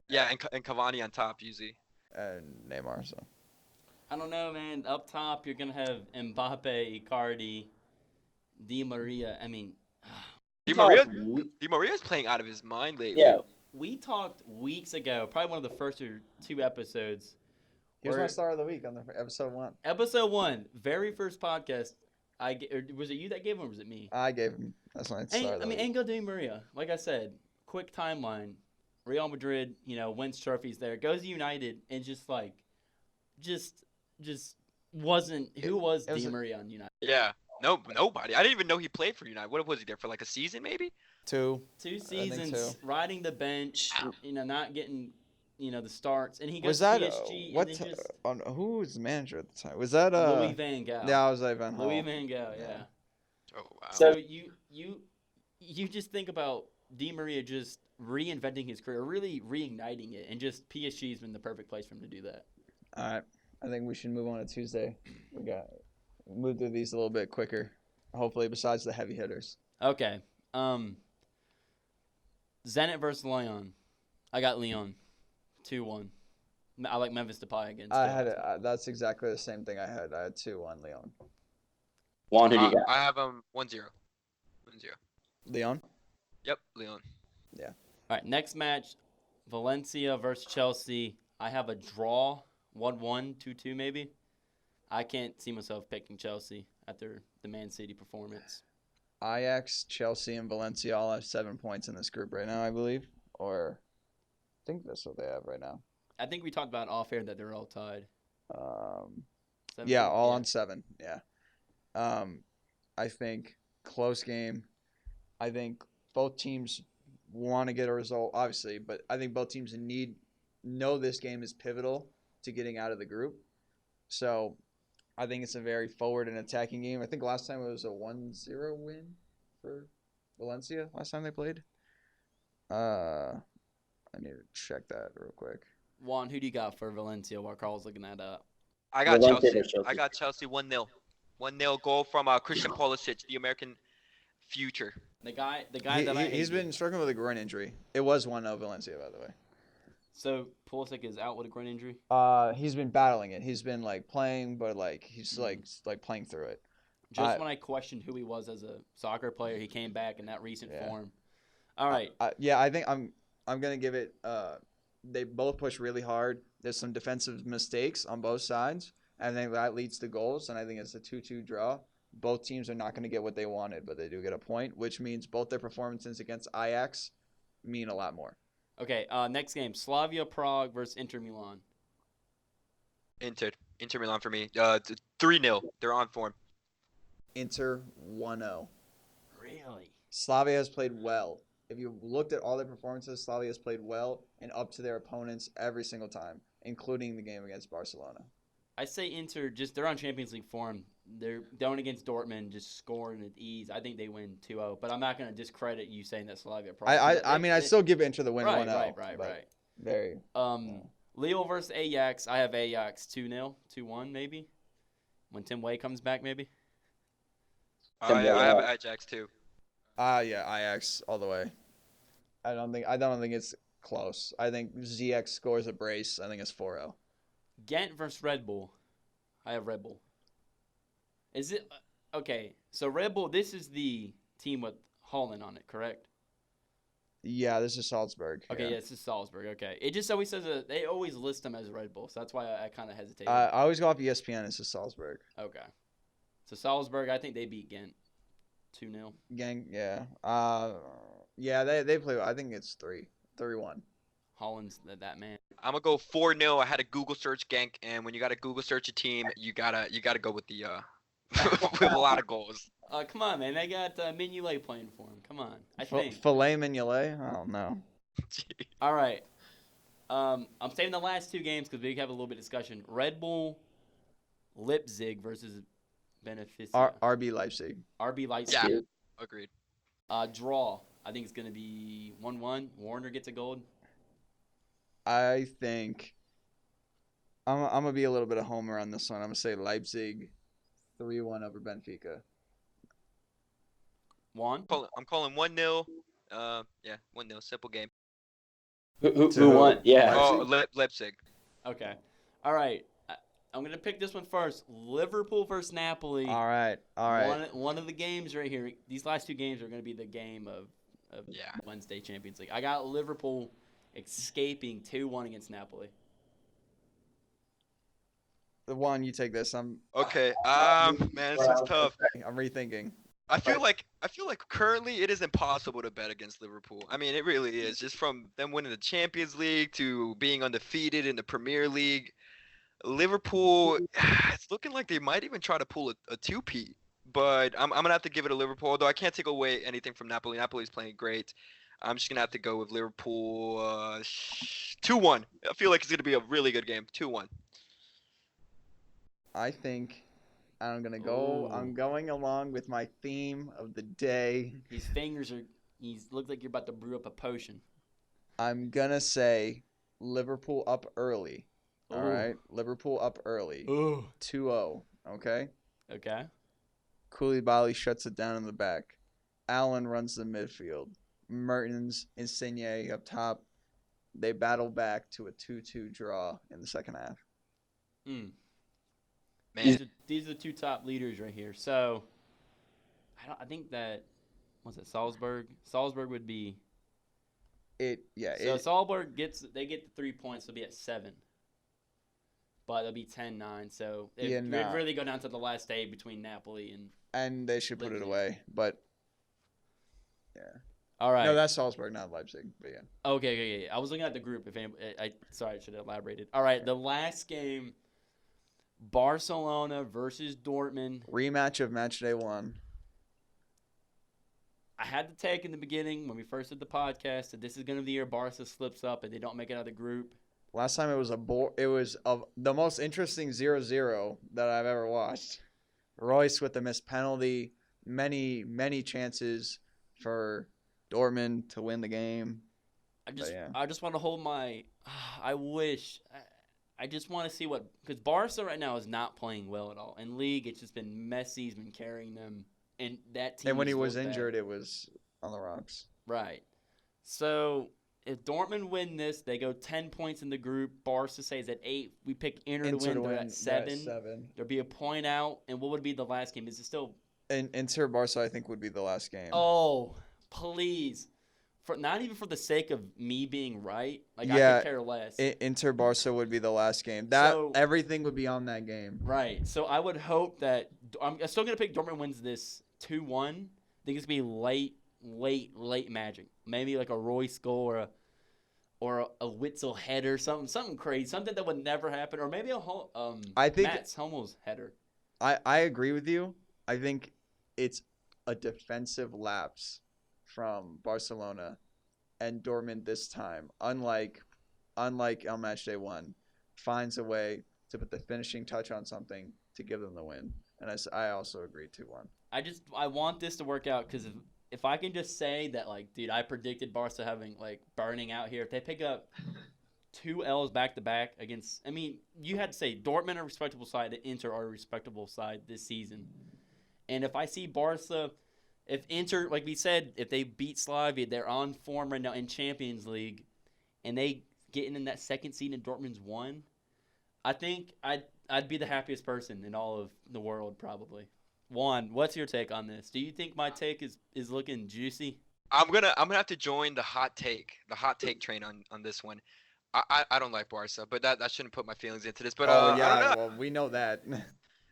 Yeah, and Cavani on top usually. And Neymar, so. I don't know, man. Up top, you're gonna have Mbappe, Icardi, Di Maria. I mean, Di Maria's playing out of his mind lately. Yeah. We talked weeks ago, probably one of the first or 2 episodes. He was my star of the week on the episode 1. Episode 1, very first podcast. Was it you that gave him, or was it me? I gave him. That's my star of the week. Angel Di Maria. Like I said, quick timeline. Real Madrid, wins trophies there. Goes to United and just who was it was Di a- Maria on United? Yeah. No, nobody. I didn't even know he played for United. What was he there for? Like a season, maybe? 2. 2 I think seasons so. riding the bench, not getting the starts, and he goes Was to that PSG what? and then just Who was the manager at the time? Was that Louis Van Gaal. Yeah, I was like Van Gaal. Louis Van Gaal, yeah. Oh wow. So you just think about Di Maria just reinventing his career, really reigniting it, and just PSG's been the perfect place for him to do that. All right, I think we should move on to Tuesday. Move through these a little bit quicker. Hopefully, besides the heavy hitters. Okay. Zenit versus Lyon. I got Lyon, 2-1. I like Memphis Depay against. I had that's exactly the same thing I had. I had 2-1 Leon. Juan, who do you got? I have 1-0. 1-0. Leon. Yep, Leon. All right, next match, Valencia versus Chelsea. I have a draw, 1-1, 2-2 maybe. I can't see myself picking Chelsea after the Man City performance. Ajax, Chelsea, and Valencia all have 7 points in this group right now, I believe. Or I think that's what they have right now. I think we talked about off air that they're all tied. 7 Yeah, points, all on 7. Yeah. I think close game. I think both teams want to get a result, obviously, but I think both teams know this game is pivotal to getting out of the group. So I think it's a very forward and attacking game. I think last time it was a 1-0 win for Valencia last time they played. I need to check that real quick. Juan, who do you got for Valencia while Carl's looking that up? I got Valencia Chelsea. versus Chelsea. I got Chelsea 1-0. 1-0 goal from Christian Pulisic, the American future. The guy that I He's hated. been struggling with a groin injury. It was 1-0 Valencia, by the way. So Pulisic is out with a groin injury. He's been battling it. He's been playing, but he's playing through it. Just when I questioned who he was as a soccer player, he came back in that recent form. All right. I think I'm gonna give it. They both push really hard. There's some defensive mistakes on both sides. I think that leads to goals, and I think it's a 2-2 draw. Both teams are not going to get what they wanted, but they do get a point, which means both their performances against Ajax mean a lot more. Okay. Next game: Slavia Prague versus Inter Milan. Inter Milan for me. 3-0. They're on form. Inter 1-0. Really? Slavia has played well. If you looked at all their performances, Slavia has played well and up to their opponents every single time, including the game against Barcelona. I say Inter. They're on Champions League form. They're down against Dortmund, just scoring at ease. I think they win 2-0. But I'm not going to discredit you saying that Slavia Prague. I still give Inter the win 1-0. Right. Very. Lille versus Ajax. I have Ajax 2-0, 2-1 maybe. When Tim Way comes back, maybe. I have Ajax too. Yeah, Ajax all the way. I don't think it's close. I think ZX scores a brace. I think it's 4-0. Ghent versus Red Bull. I have Red Bull. Is it okay? So Red Bull. This is the team with Holland on it, correct? Yeah, this is Salzburg. Okay, yeah, this is Salzburg. Okay, it just always says they always list them as Red Bull, so that's why I kind of hesitate. I always go off ESPN. It's just Salzburg. Okay, so Salzburg. I think they beat Ghent 2-0. Gang, yeah. Yeah, they play. I think it's 3-1. Holland's that man. I'm gonna go 4-0. I had a Google search Genk, and when you gotta Google search a team, you gotta go with the with a lot of goals. Come on, man. They got Mignolet playing for him. Come on. I think. Filet Mignolet? I don't know. All right. I'm saving the last 2 games because we have a little bit of discussion. Red Bull, Leipzig versus Beneficia. RB Leipzig. RB Leipzig. Yeah, agreed. Draw. I think it's going to be 1-1. Warner gets a goal. I think I'm going to be a little bit of homer on this one. I'm going to say Leipzig 3-1 over Benfica. Juan? I'm calling 1-0. Yeah, 1-0. Simple game. Who won? Yeah. Oh, Leipzig. Okay. All right. I'm going to pick this one first. Liverpool versus Napoli. All right. One of the games right here. These last 2 games are going to be the game of Wednesday Champions League. I got Liverpool escaping 2-1 against Napoli. The one you take this. Okay. Man, this is tough. I'm rethinking. I feel like currently it is impossible to bet against Liverpool. I mean, it really is. Just from them winning the Champions League to being undefeated in the Premier League. Liverpool, it's looking like they might even try to pull a two-peat. But I'm gonna have to give it to Liverpool, although I can't take away anything from Napoli. Napoli's playing great. I'm just gonna have to go with Liverpool 2-1. I feel like it's gonna be a really good game. 2-1. I think I'm gonna go. Ooh. I'm going along with my theme of the day. His fingers are. He's look like you're about to brew up a potion. I'm gonna say Liverpool up early. All Ooh. right, Liverpool up early. Ooh. 2-0. Okay. Okay. Koulibaly shuts it down in the back. Allen runs the midfield. Mertens, Insigne up top. They battle back to a 2-2 draw in the second half. Mm. Man, These are the two top leaders right here. So, I think that what's it? Salzburg. Salzburg would be. Salzburg get the 3 points. They'll be at 7. But they'll be 10-9. So it would really go down to the last day between Napoli and they should put it Leipzig. away. But yeah. All right. No, that's Salzburg, not Leipzig. But yeah. Okay. I was looking at the group. Sorry, I should have elaborated. All right, the last game, Barcelona versus Dortmund. Rematch of match day 1. I had to take in the beginning when we first did the podcast that this is going to be the year Barca slips up and they don't make it out of the group. Last time it was the most interesting 0-0 that I've ever watched. Royce with the missed penalty, many chances for Dortmund to win the game. I just want to hold my. I wish. I just want to see because Barca right now is not playing well at all. In league, it's just been Messi. He's been carrying them, and that team. And when he was bad. injured, it was on the rocks. Right. So if Dortmund win this, they go 10 points in the group. Barca stays at 8. We pick Inter to win. They're at 7. There'll be a point out. And what would be the last game? Is it still? And Inter Barca, I think, would be the last game. Oh, please. Not even for the sake of me being right. I could care less. Inter Barca would be the last game. Everything would be on that game. Right. So I would hope that I'm still gonna pick Dortmund wins this 2-1. I think it's gonna be late magic. Maybe like a Royce goal or a Witzel header, something crazy, something that would never happen, or maybe I think Mats Hummels header. I agree with you. I think it's a defensive lapse from Barcelona and Dortmund this time, unlike on match day 1, finds a way to put the finishing touch on something to give them the win. And I also agree 2-1. I want this to work out because if I can just say that, like, dude, I predicted Barca having burning out here. If they pick up 2 L's back to back against, I mean, you had to say Dortmund are a respectable side, and Inter are a respectable side this season. And if I see Barca. If Inter, like we said, if they beat Slavia, they're on form right now in Champions League, and they getting in that second seed and Dortmund's 1, I think I'd be the happiest person in all of the world probably. Juan, what's your take on this? Do you think my take is looking juicy? I'm gonna have to join the hot take train on this one. I don't like Barca, but that shouldn't put my feelings into this. But I don't know. Well, we know that.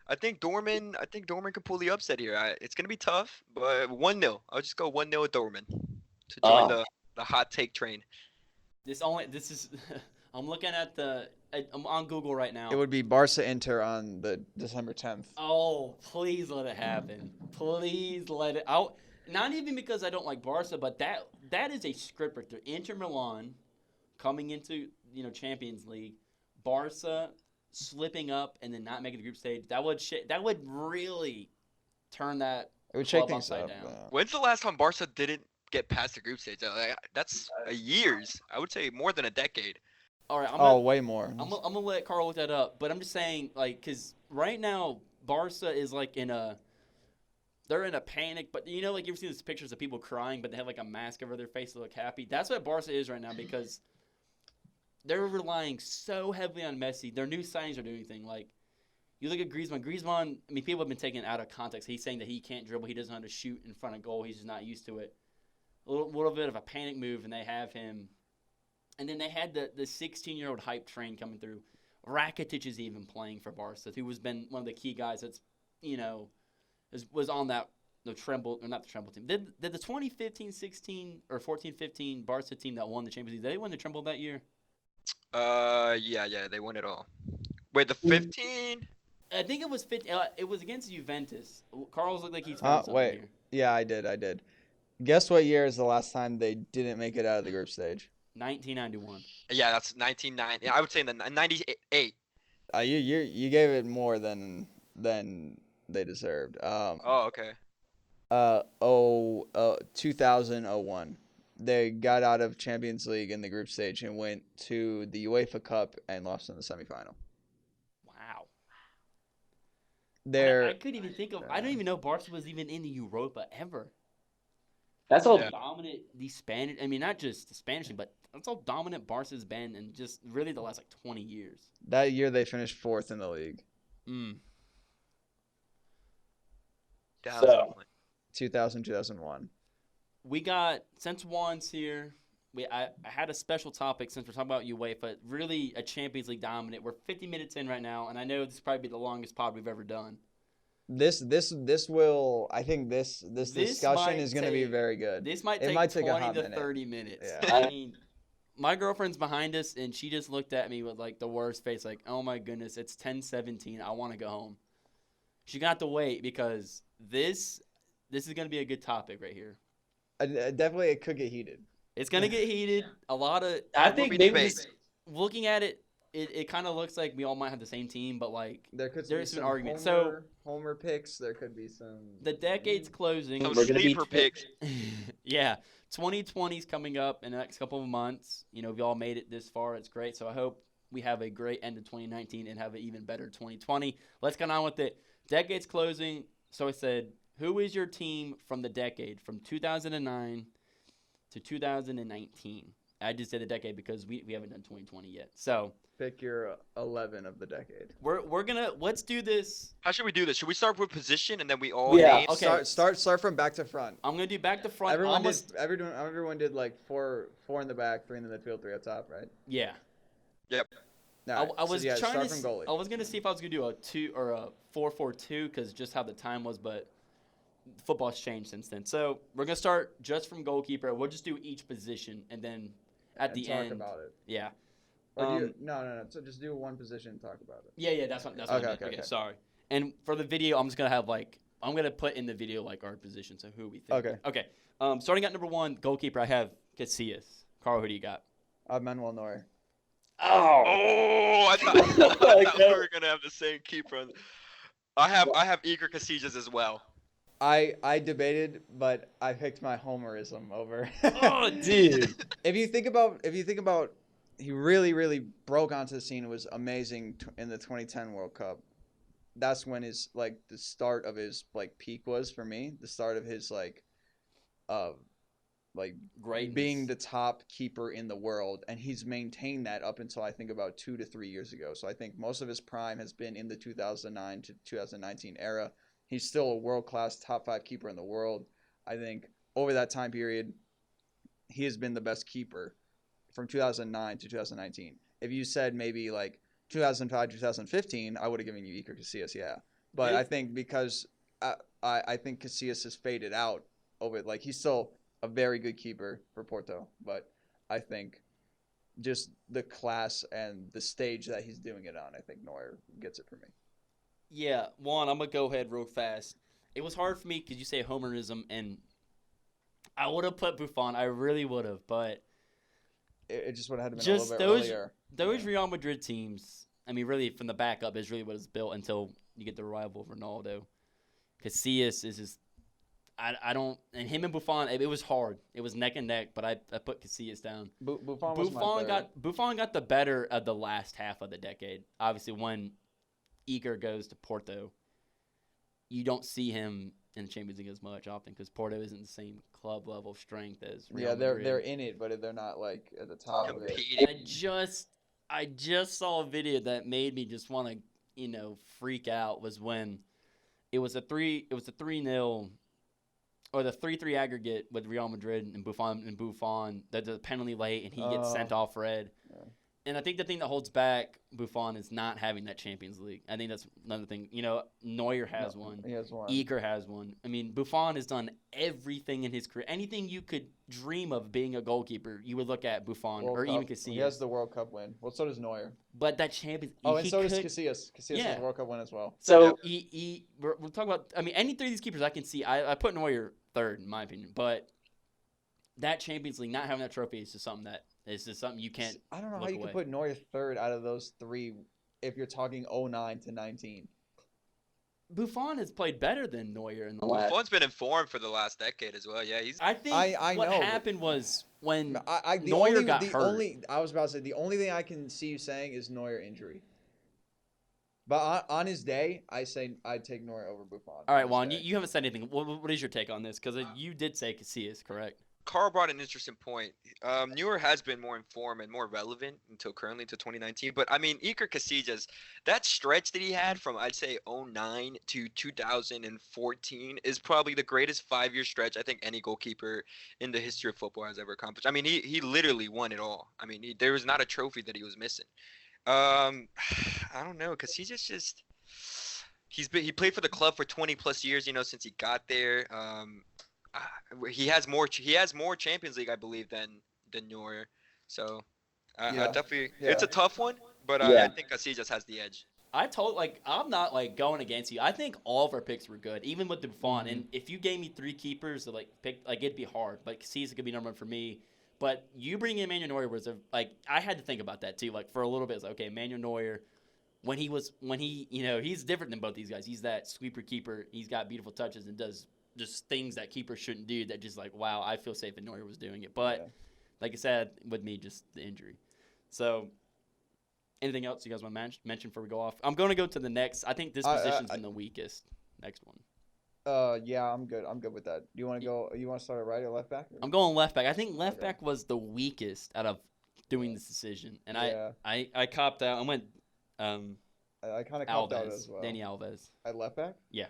I think Dortmund could pull the upset here. It's gonna be tough, but 1-0. I'll just go 1-0 with Dortmund to join the hot take train. I'm looking at I'm on Google right now. It would be Barca Inter on the December 10th. Oh, please let it happen. Please let it out. Not even because I don't like Barca, but that is a script right there. Inter Milan coming into Champions League, Barca slipping up and then not making the group stage. That would really turn that. It would shake club things upside up. down. When's the last time Barca didn't get past the group stage? That's years. I would say more than a decade. All right. Way more. I'm gonna let Carl look that up, but I'm just saying, because right now Barca is they're in a panic. But you've seen these pictures of people crying, but they have a mask over their face to look happy. That's what Barca is right now because they're relying so heavily on Messi. Their new signings are doing anything. You look at Griezmann. Griezmann, I mean, people have been taking it out of context. He's saying that he can't dribble. He doesn't know how to shoot in front of goal. He's just not used to it. A little bit of a panic move, and they have him. And then they had the 16-year-old hype train coming through. Rakitic is even playing for Barca, who has been one of the key guys that's, was on the Tremble, or not the Tremble team. Did the 2015-16 or 14-15 Barca team that won the Champions League, did they win the Tremble that year? Yeah, they won it all. Wait, the 15? I think it was 50. It was against Juventus. Carl's looked like he's found something Wait. here. Yeah, I did. Guess what year is the last time they didn't make it out of the group stage? 1991. Yeah, that's 1990. I would say in the 98. You gave it more than they deserved. Oh, okay. 2001. They got out of Champions League in the group stage and went to the UEFA Cup and lost in the semifinal. Wow. They're I couldn't even think of. I don't even know Barca was even in the Europa ever. That's all. Yeah. Dominant the Spanish. I mean, not just the Spanish, but that's how dominant Barca's been in just really the last 20 years. that year they finished fourth in the league. 2001. 2001. We got, since Juan's here, I had a special topic since we're talking about UEFA. Really a Champions League dominant. We're 50 minutes in right now, and I know this will probably be the longest pod we've ever done. This will. I think this discussion might is going to be take- very good. This might It take might take a 20 hot to minute. 30 minutes. Yeah. I mean, my girlfriend's behind us, and she just looked at me with, like, the worst face, like, oh, my goodness, it's 10:17. I want to go home. She's going to have to wait because this is going to be a good topic right here. Definitely, it could get heated. It's going to get heated. A lot of I Will think be maybe debate. this, looking at it, it kind of looks like we all might have the same team, but, like, There could There's be an some argument. Homer picks. There could be some. the decade's closing. Some We're gonna be sleeper picks. Yeah, 2020's coming up in the next couple of months. You know, we all made it this far. It's great. So I hope we have a great end of 2019 and have an even better 2020. Let's get on with it. Decade's closing. So I said, who is your team from the decade from 2009 to 2019? I just did the decade because we haven't done 2020 yet. So Pick your 11 of the decade. we're gonna let's do this. How should we do this? Should we start with position and then we all Yeah. name? Okay. Start from back to front. I'm gonna do back to front. Everyone did like four in the back, three in the midfield, three up top, right? Yeah. No, I was trying start to. from goalie. I was gonna see if I was gonna do a 2 or a 4-4-2 because just how the time was, but football's changed since then. So we're gonna start just from goalkeeper. We'll just do each position, and then at And the talk end, about it. yeah, Or do you, no. So just do one position and talk about it. yeah. That's what I meant. Okay. Sorry. And for the video, I'm just gonna have I'm gonna put in the video like our position, so who we think. Okay. Starting at number 1, goalkeeper. I have Casillas. Carl, who do you got? Manuel Neuer. oh, Oh, I thought we were gonna have the same keeper. I have Igor Casillas as well. I debated, but I picked my homerism over. Oh, dude. If you think about, he really broke onto the scene. It was amazing in the 2010 World Cup. That's when his the start of his peak was for me. The start of his Greatness. being the top keeper in the world, and he's maintained that up until I think about 2 to 3 years ago. So I think most of his prime has been in the 2009 to 2019 era. He's still a world-class top 5 keeper in the world. I think over that time period, he has been the best keeper from 2009 to 2019. If you said maybe 2005, 2015, I would have given you Iker Casillas, yeah. But I think because I think Casillas has faded out over he's still a very good keeper for Porto, but I think just the class and the stage that he's doing it on, I think Neuer gets it for me. Yeah, Juan, I'm going to go ahead real fast. It was hard for me because you say homerism, and I would have put Buffon. I really would have, but It just would have had to been Just a little bit earlier. those Real Madrid teams, I mean, really from the backup is really what it's built until you get the arrival of Ronaldo. Casillas is just, I don't, and him and Buffon, it was hard. It was neck and neck, but I put Casillas down. Buffon was my third. Buffon got the better of the last half of the decade. Obviously, when Iker goes to Porto, you don't see him in the Champions League as much often because Porto isn't the same club level strength as Real Madrid. they're in it, but they're not at the top of it. Competing. I just saw a video that made me just want to, freak out. Was when it was a 3-0 or the 3-3 aggregate with Real Madrid and Buffon. That's a penalty late, and he gets sent off red. Yeah. And I think the thing that holds back Buffon is not having that Champions League. I think that's another thing. Neuer has one. He has one. Eager has one. I mean, Buffon has done everything in his career. Anything you could dream of being a goalkeeper, you would look at Buffon World or Cup. even Casillas. He has the World Cup win. Well, so does Neuer. But that Champions Oh, and he so does could- Casillas. Casillas has the World Cup win as well. So we're talking about. I mean, any three of these keepers I can see. I put Neuer third in my opinion, but that Champions League, not having that trophy, is just something you can't. I don't know how look you away. could put Neuer third out of those three if you're talking 09 to 19. Buffon has played better than Neuer in the last. Buffon's been informed for the last decade as well. Yeah, he's I think I what know, but- happened was when The Neuer only, got the hurt. only I was about to say the only thing I can see you saying is Neuer injury. But on his day, I say I'd take Neuer over Buffon. All right, on his Juan, day. you haven't said anything. What is your take on this? Because you did say Casillas, correct? Carl brought an interesting point. Neuer has been more informed and more relevant until currently to 2019. But I mean, Iker Casillas, that stretch that he had from I'd say 09 to 2014 is probably the greatest 5-year stretch I think any goalkeeper in the history of football has ever accomplished. I mean, he literally won it all. I mean, there was not a trophy that he was missing. I don't know, Casillas just he played for the club for 20 plus years, since he got there. He has more Champions League, I believe, than Neuer. So I definitely, it's a tough one, but I think Casillas has the edge. I'm not going against you. I think all of our picks were good, even with the Buffon. And if you gave me three keepers to pick, it'd be hard. But Casillas could be number one for me. But you bring in Manuel Neuer was I had to think about that too. For a little bit, it's okay, Manuel Neuer. When he he's different than both these guys. He's that sweeper keeper. He's got beautiful touches and does just things that keepers shouldn't do. That just wow, I feel safe if Neuer was doing it. But like I said, with me, just the injury. So, anything else you guys want to mention before we go off? I'm going to go to the next. I think this position's been the weakest. Next one. Yeah, I'm good. I'm good with that. Do you want to go? You want to start at right or left back? I'm going left back. I think left back was the weakest out of doing this decision, and I copped out. I went. I kind of copped out as well. Danny Alves. At left back? Yeah.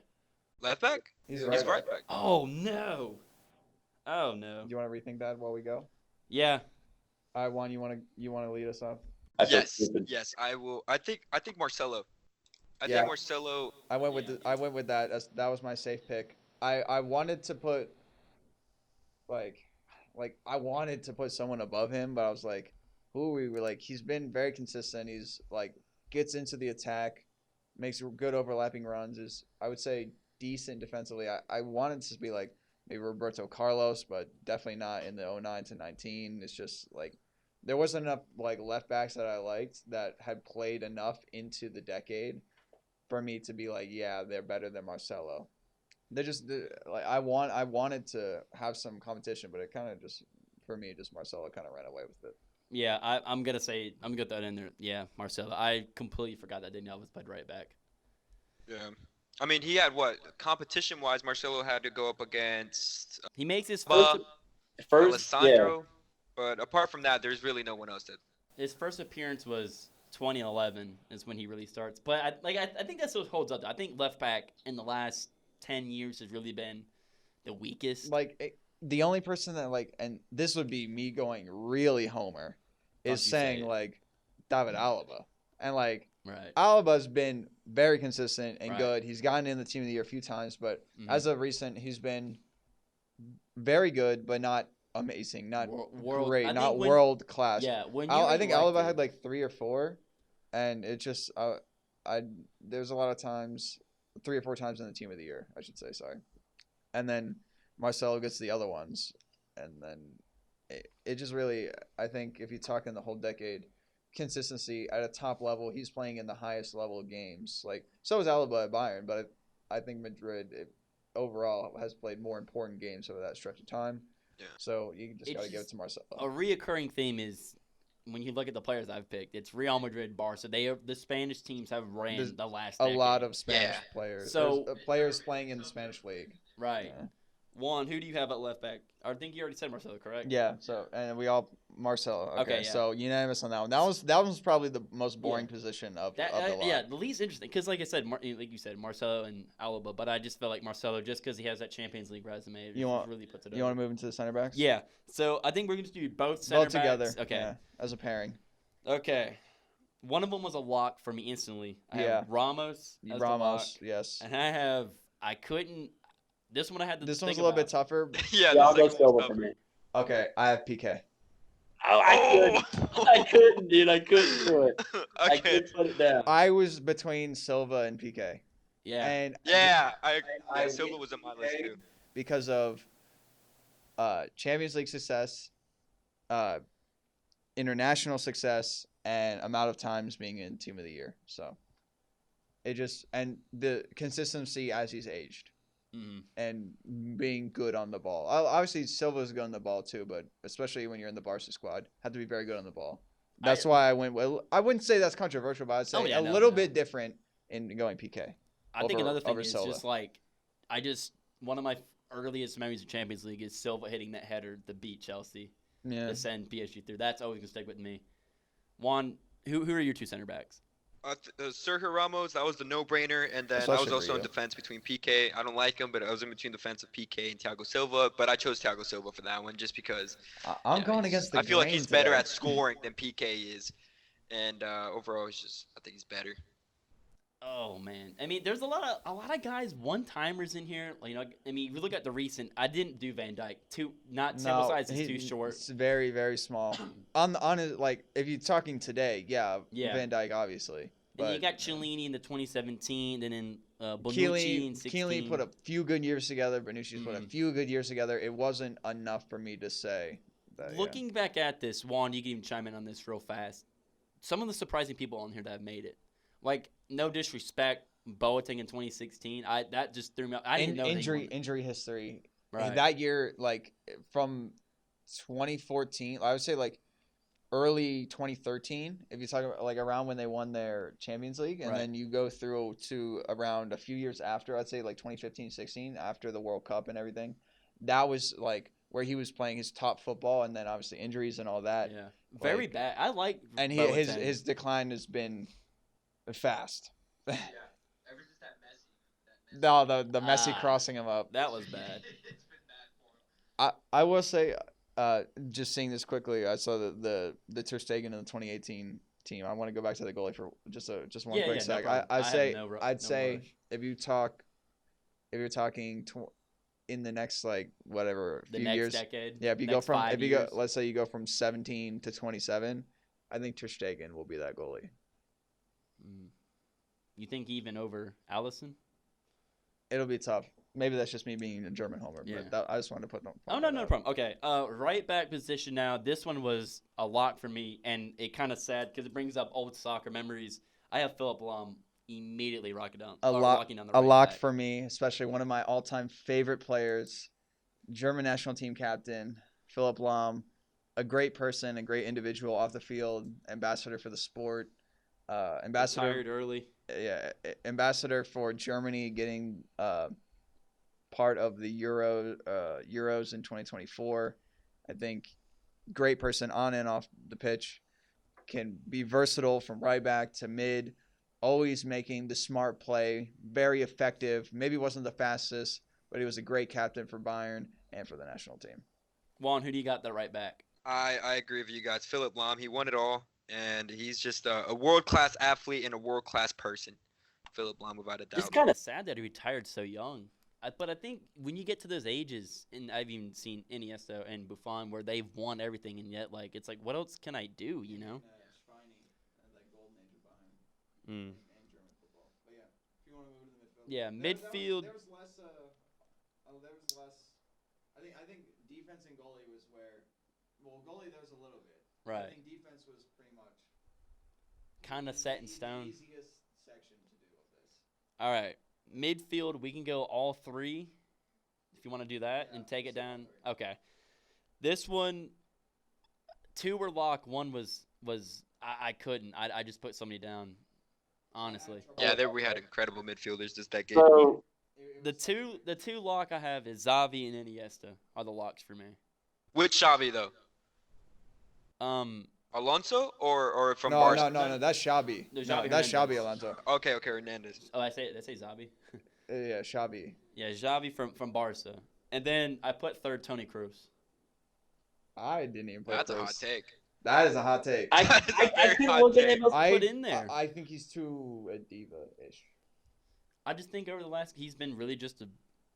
Left back? He's right right back. Oh no. Oh no. Do you want to rethink that while we go? Yeah. All right, Juan, you want to lead us off? Yes, I will. I think Marcelo. I Yeah. think Marcelo. I went with that. That was my safe pick. I wanted to put I wanted to put someone above him, but I was like, who are we? He's been very consistent. He's gets into the attack, makes good overlapping runs. Is I would say decent defensively. I wanted to be maybe Roberto Carlos, but definitely not in the 09 to 19. It's just there wasn't enough left backs that I liked that had played enough into the decade for me to be they're better than Marcelo. They're just I wanted to have some competition, but it kind of just for me Marcelo kind of ran away with it. Yeah, I'm gonna get that in there. Yeah, Marcelo. I completely forgot that Daniel was played right back. Yeah. I mean, he had competition-wise, Marcelo had to go up against He makes his first Alessandro, but apart from that, there's really no one else that. His first appearance was 2011 is when he really starts. But I think that's what holds up. I think left back in the last 10 years has really been the weakest. The only person that and this would be me going really homer, is saying David Alaba, and right. Alaba's been very consistent and Right. good. He's gotten in the team of the year a few times, but as of recent, he's been very good, but not amazing, not great, not world class. Yeah, when I think Alaba had 3 or 4, and it just there's a lot of times, 3 or 4 times in the team of the year, I should say. Sorry, and then Marcelo gets the other ones, and then it just really, I think if you talk in the whole decade, consistency at a top level, he's playing in the highest level of games. So is Alaba at Bayern, but I think Madrid overall has played more important games over that stretch of time. Yeah. So you just got to give it to Marcelo. A reoccurring theme is when you look at the players I've picked, it's Real Madrid, Barca. The Spanish teams have ran the last decade. A lot of Spanish players. So there's players playing in the Spanish league. Right. Yeah. Juan, who do you have at left back? I think you already said Marcelo, correct? Yeah. So and we all Marcelo. Okay. Yeah. So unanimous on that one. That was probably the most boring position of the lot. Yeah, the least interesting because, like I said, like you said, Marcelo and Alaba. But I just felt like Marcelo, just because he has that Champions League resume, really puts it. You want to move into the center backs? Yeah. So I think we're going to do both center backs together. Okay. Yeah, as a pairing. Okay. One of them was a lock for me instantly. I Yeah. have Ramos as the lock. Ramos, yes. And I couldn't. This one I had to This think one's a little bit about. tougher. Yeah, Yeah, the I'll go second one's Silva tougher. for me. Okay, I have PK. Oh, I couldn't, dude. I couldn't do it. I Okay. couldn't put it down. I was between Silva and PK. Yeah. And Yeah, I Silva was on my list too. because of Champions League success, international success, and amount of times being in Team of the Year. So it just and the consistency as he's aged Mhm. and being good on the ball. Obviously, Silva's good on the ball too, but especially when you're in the Barca squad, have to be very good on the ball. That's why I went. Well, I wouldn't say that's controversial, but I'd say yeah, a no, little no. bit different in going PK. I think over- another thing over is Silva. just like one of my earliest memories of Champions League is Silva hitting that header to beat Chelsea Yeah. to send PSG through. That's always gonna stick with me. Juan, who are your two center backs? Sergio Ramos, that was the no-brainer, and then I Especially was for also in you. defense between PK. I don't like him, but I was in between defense of PK and Thiago Silva, but I chose Thiago Silva for that one just because I'm yeah, going he's- against the I feel like grain he's better today. at scoring than PK is, and overall, I think he's better. Oh man, I mean, there's a lot of guys one timers in here. You know, I mean, if you look at the recent, I didn't do Van Dijk. Sample size is too short. It's very, very small. on his, like if you're talking today, yeah, Yeah. Van Dijk obviously. And But you got Chiellini in the 2017, and then Bonucci in 16. Keely put a few good years together. Bonucci's put a Mhm. few good years together. It wasn't enough for me to say that. Looking back at this, Juan, you can even chime in on this real fast. Some of the surprising people on here that have made it, like no disrespect, Boateng in 2016. That just threw me out. I didn't know that he won. injury history. Right. That year, like from 2014, I would say like early 2013. If you talk about like around when they won their Champions League, and Right. then you go through to around a few years after, I'd say like 2015, 16, after the World Cup and everything. That was like where he was playing his top football, and then obviously injuries and all that. Yeah, very like- bad. I like And Boateng. his decline has been fast. Yeah, ever since that Messi. No, the Messi Ah. crossing him up. That was bad. It's been bad for him. I will say, just seeing this quickly, I saw the Ter Stegen in the 2018 team. I want to go back to the goalie for just one Yeah, quick no sec. problem. I I'd have say no I'd no say rush. if you're talking in the next like whatever The few next years, decade. yeah. If you go next from 5 if you years. go, let's say you go from 17 to 27, I think Ter Stegen will be that goalie. Mm. You think even over Allison? It'll be tough. Maybe that's just me being a German homer, Yeah. but I just wanted to put. Oh, no problem. Okay, right back position now. This one was a lock for me, and it kind of sad because it brings up old soccer memories. I have Philip Lahm immediately rocking down the A right lock back. for me, especially one of my all-time favorite players, German national team captain Philipp Lahm, a great person, a great individual off the field, ambassador for the sport, ambassador, Retired early. ambassador for Germany, getting part of the Euros in 2024. I think great person on and off the pitch, can be versatile from right back to mid. Always making the smart play, very effective. Maybe wasn't the fastest, but he was a great captain for Bayern and for the national team. Juan, who do you got that right back? I agree with you guys. Philip Lahm, he won it all, and he's just a world-class athlete and a world-class person. Philip Lahm, without a doubt. It's kind of sad that he retired so young. But I think when you get to those ages, and I've even seen Iniesta and Buffon where they've won everything, and yet like it's like, what else can I do? You know? Mm. Yeah, midfield. There was less. I think defense and goalie was where. Well, goalie there was a little bit. Right. I think defense was pretty much. Kind of set in stone. The easiest section to do of this. All right, midfield. We can go all three, if you want to do that, and take it down. Okay, this one, 2 were locked. 1 was I couldn't. I just put somebody down. Honestly, Yeah, there we had incredible midfielders this decade. So the two lock I have is Xavi and Iniesta are the locks for me. Which Xavi though? Um, Alonso or from No, Barca? no. That's Xabi. No, No, Xavi that's Hernandez. Xabi Alonso. Okay, Hernandez. oh, I say Xavi. Yeah, Xabi. Yeah, Xavi from Barca, and then I put third Toni Kroos. I didn't even put That's a hot those. take. That is a hot take. I That is a I very couldn't hot look at take. him else to put in there. I think he's too a diva-ish. I just think over the last, he's been really just a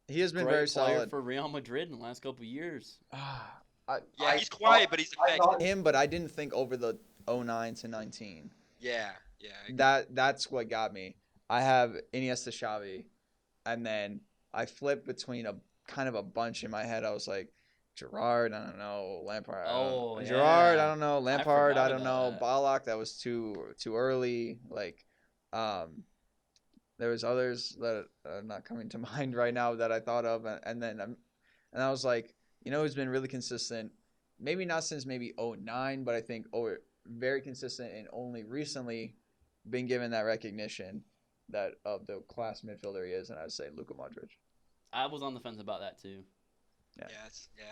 He has been great very player solid. for Real Madrid in the last couple of years. Yeah, he's quiet, but he's effective. Him, but I didn't think over the 09 to 19. Yeah. Yeah. That's what got me. I have Iniesta, Xavi, and then I flipped between a kind of a bunch in my head. I was like, Gerrard, I don't know, Lampard. Oh, Gerrard, yeah. I don't know, Lampard, I forgot don't know, about that. Ballack, that was too early. Like, there was others that are not coming to mind right now that I thought of, and I was like, who's been really consistent? Maybe not since maybe 09, but I think very consistent and only recently been given that recognition that of the class midfielder he is, and I would say Luka Modric. I was on the fence about that too. Yeah.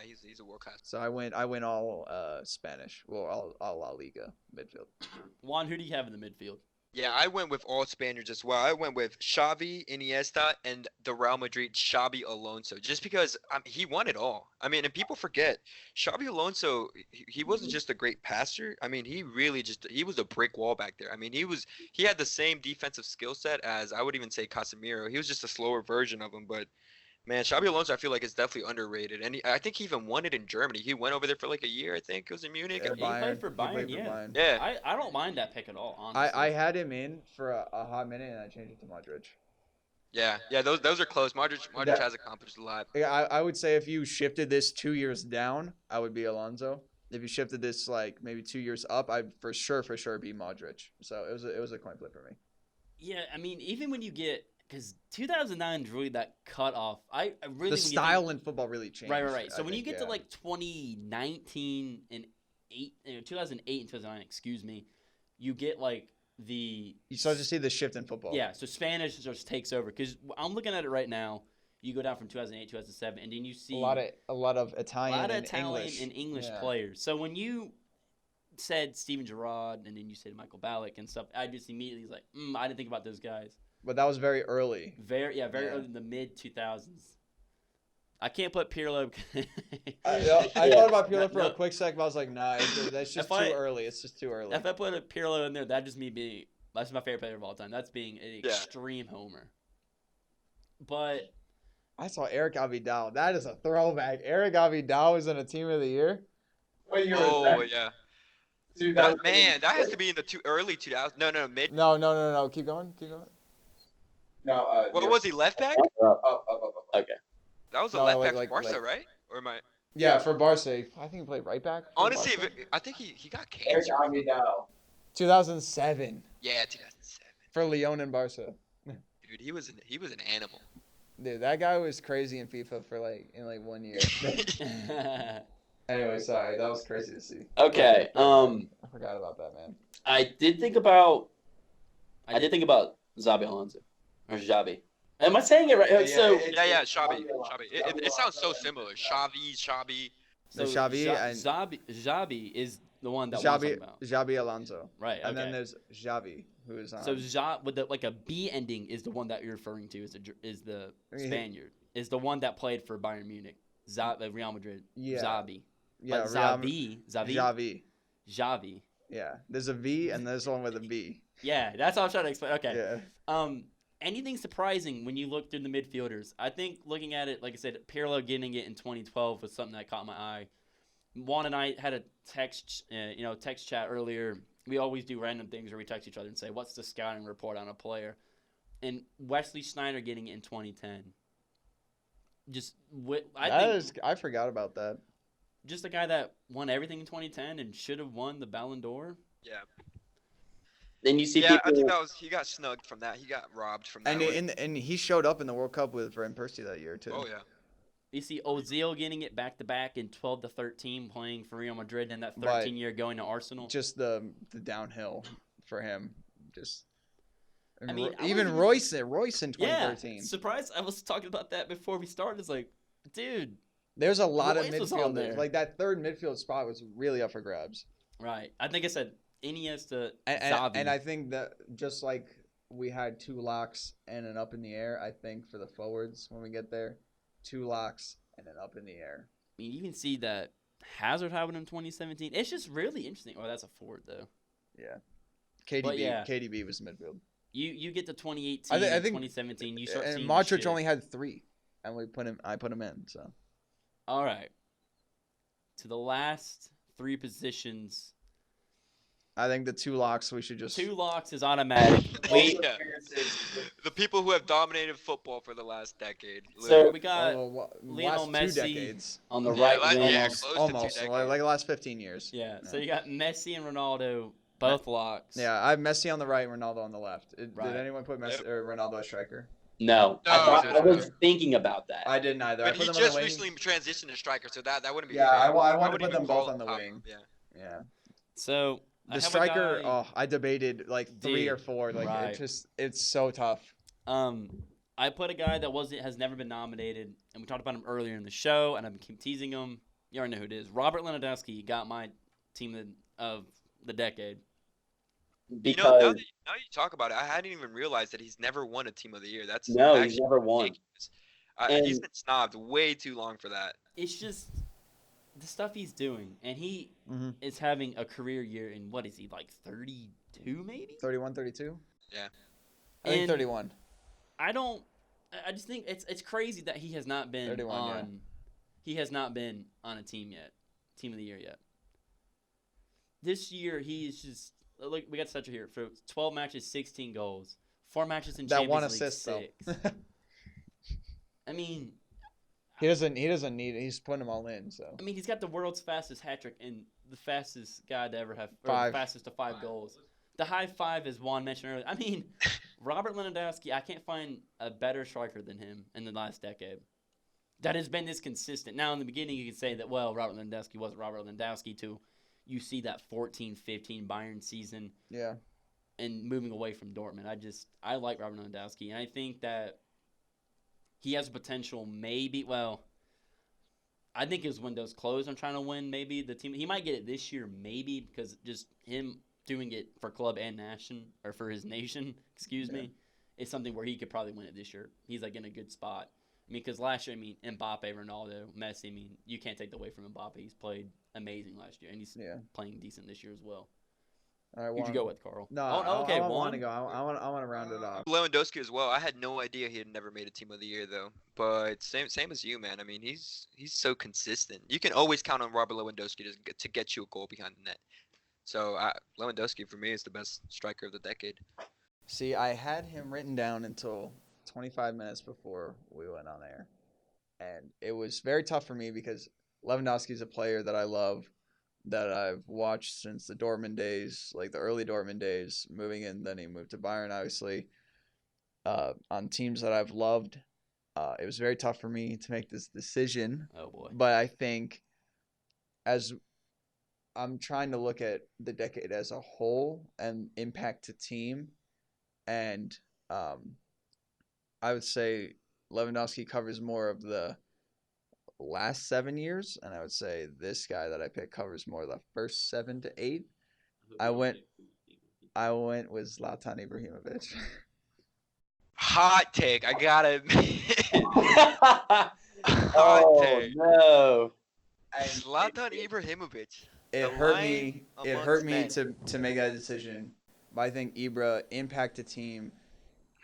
He's a world class. So I went all Spanish, well all La Liga midfield. Juan, who do you have in the midfield? Yeah, I went with all Spaniards as well. I went with Xavi, Iniesta, and the Real Madrid Xabi Alonso, just because he won it all. I mean, and people forget, Xabi Alonso, he wasn't just a great passer. I mean, he was a brick wall back there. I mean, he had the same defensive skill set as, I would even say, Casemiro. He was just a slower version of him, but man, Xabi Alonso, I feel like is definitely underrated, and I think he even won it in Germany. He went over there for like a year, I think. It was in Munich. Yeah, He played for Bayern, He played for Bayern. Yeah. I don't mind that pick at all, honestly. I had him in for a hot minute, and I changed it to Modric. Yeah, those are close. Modric has accomplished a lot. Yeah, I would say if you shifted this 2 years down, I would be Alonso. If you shifted this like maybe 2 years up, I'd for sure be Modric. So it was a coin flip for me. Yeah, I mean, even when you get, because 2009 is really that cutoff. I really The style in football really changed. Right. So I when you think, get to like 2019 and 2008 and 2009, excuse me, you get like the you start to see the shift in football. Yeah, so Spanish just takes over, because I'm looking at it right now. You go down from 2008, 2007, and then you see a lot of Italian and English Yeah. players. So when you said Steven Gerrard and then you said Michael Ballack and stuff, I just immediately was like, I didn't think about those guys. But that was very early. Very early in the mid 2000s. I can't put Pirlo. I thought about Pirlo for a quick second, but I was like, nah, that's just too early. It's just too early. If I put a Pirlo in there, that's my favorite player of all time. That's being an extreme homer. But I saw Eric Abidal. That is a throwback. Eric Abidal was in a team of the year. What year was that? Yeah. 2000. Man, that has to be in the early 2000s. No, mid. No. Keep going. No. What was he, left back? Up. Okay. That was a No, left like- back like- for Barca, like- right? Or am I? Yeah, for Barca. I think he played right back. for Honestly, Barca. I think he got Eric cancer. Abidal. 2007 Yeah, 2007. for Lyon and Barca. Dude, he was an animal. Dude, that guy was crazy in FIFA for in 1 year. Anyway, sorry, that was crazy to see. Okay. I forgot about that, man. I did think about Xabi Alonso or Xabi. Am I saying it right? Yeah, Xabi. It sounds so similar. Xavi. So Xavi and Xabi is the one that we're talking about. Xabi Alonso. Right. Okay. And then there's Xavi, who is on. So with a B ending is the one that you're referring to. Is the Spaniard, is the one that played for Bayern Munich, Real Madrid. Yeah. Xabi. Yeah, But Xavi. Xavi. Yeah, there's a V and there's one with a B. Yeah, that's all I'm trying to explain. Okay. Yeah. Anything surprising when you look through the midfielders? I think looking at it, like I said, Pirlo getting it in 2012 was something that caught my eye. Juan and I had a text chat earlier. We always do random things where we text each other and say, "What's the scouting report on a player?" And Wesley Sneijder getting it in 2010. I forgot about that. Just a guy that won everything in 2010 and should have won the Ballon d'Or. Yeah. Then you see Yeah, people. I think he got snugged from that. He got robbed from that. And he showed up in the World Cup with Van Persie that year too. Oh yeah. You see Ozil getting it back to back in 12 to 13, playing for Real Madrid, and that 13-year going to Arsenal. Just the downhill for him. Just. I mean, even Royce in 2013. Yeah, surprised. I was talking about that before we started. It's like, dude. There's a lot of Royce was on there. midfielders. Like that third midfield spot was really up for grabs. Right. I think I said Iniesta, And Xavi. I think that just like we had two locks and an up in the air, I think for the forwards when we get there, two locks and an up in the air. I mean, you can see that Hazard had one in 2017. It's just really interesting. Oh, that's a forward though. Yeah. KDB was midfield. You get to 2018 I and think 2017. You start and seeing Modric shit. only had 3, and I put him in. So All right. To the last 3 positions. I think the 2 locks we should just 2 locks is automatic. Wait. Yeah. The people who have dominated football for the last decade. So- We got last Lionel 2 Messi decades. on the Yeah, right like- wing. yeah, Almost, close to 2 almost decades. like the last 15 years. yeah. So you got Messi and Ronaldo, both locks. Yeah, I have Messi on the right, Ronaldo on the left. Right. Did anyone put Messi or Ronaldo as striker? No, No, I was thinking about that. I didn't either. I But put he them on the just wing. recently transitioned to striker, so that wouldn't be Yeah, fair. I wanted to wouldn't put them even both call on the top wing. him, Yeah. Yeah. So I The have a striker, guy- I debated like 3 Dude, or 4. Like right. it's so tough. I put a guy that has never been nominated, and we talked about him earlier in the show, and I keep teasing him. You already know who it is. Robert Lewandowski got my team of the decade. Because now that you talk about it, I hadn't even realized that he's never won a team of the year. That's no, he's actually never won. ridiculous. He's And- been snobbed way too long for that. It's just the stuff he's doing, and he Mhm. is having a career year in, what is he, like 32 maybe? 31, 32? Yeah. I think And 31. I just think it's crazy that he has not been 31, on. yeah. He has not been on a team of the year yet. This year he is just look. We got Setcher here for 12 matches, 16 goals, 4 matches in That Champions one League, assist 6. though. I mean, he doesn't need it. He's putting them all in. So he's got the world's fastest hat trick and the fastest guy to ever have, or 5. the fastest to 5 goals. The high 5, as Juan mentioned earlier. I mean, Robert Lewandowski, I can't find a better striker than him in the last decade. That has been this consistent. Now, in the beginning, you could say that, well, Robert Lewandowski wasn't Robert Lewandowski till you see that 14-15 Bayern season yeah. and moving away from Dortmund. I like Robert Lewandowski, and I think that he has potential maybe, well, I think his window's closed on trying to win maybe the team. He might get it this year maybe because just him doing it for club and nation, or for his nation, excuse me, is something where he could probably win it this year. He's like in a good spot. I mean, because last year, Mbappe, Ronaldo, Messi, you can't take that away from Mbappe. He's played amazing last year, and he's playing decent this year as well. All right, Who'd you go with, Carl? No, okay, I Juan. want to go. I want to round it off. Lewandowski as well. I had no idea he had never made a team of the year though. But same as you, man. I mean, he's so consistent. You can always count on Robert Lewandowski to get you a goal behind the net. So Lewandowski for me is the best striker of the decade. See, I had him written down until 25 minutes before we went on air. And it was very tough for me because Lewandowski is a player that I love, that I've watched since the Dortmund days, like the early Dortmund days, moving in. Then he moved to Bayern, obviously, on teams that I've loved. It was very tough for me to make this decision. Oh, boy. But I think as I'm trying to look at the decade as a whole and impact to team, and I would say Lewandowski covers more of the last 7 years, and I would say this guy that I picked covers more of the first 7 to 8. I went with Zlatan Ibrahimovic. Hot take. I gotta admit. Hot Oh take. no! Zlatan Ibrahimovic. It The hurt lion me. It amongst hurt me men. to make that decision. But I think Ibra impacted team,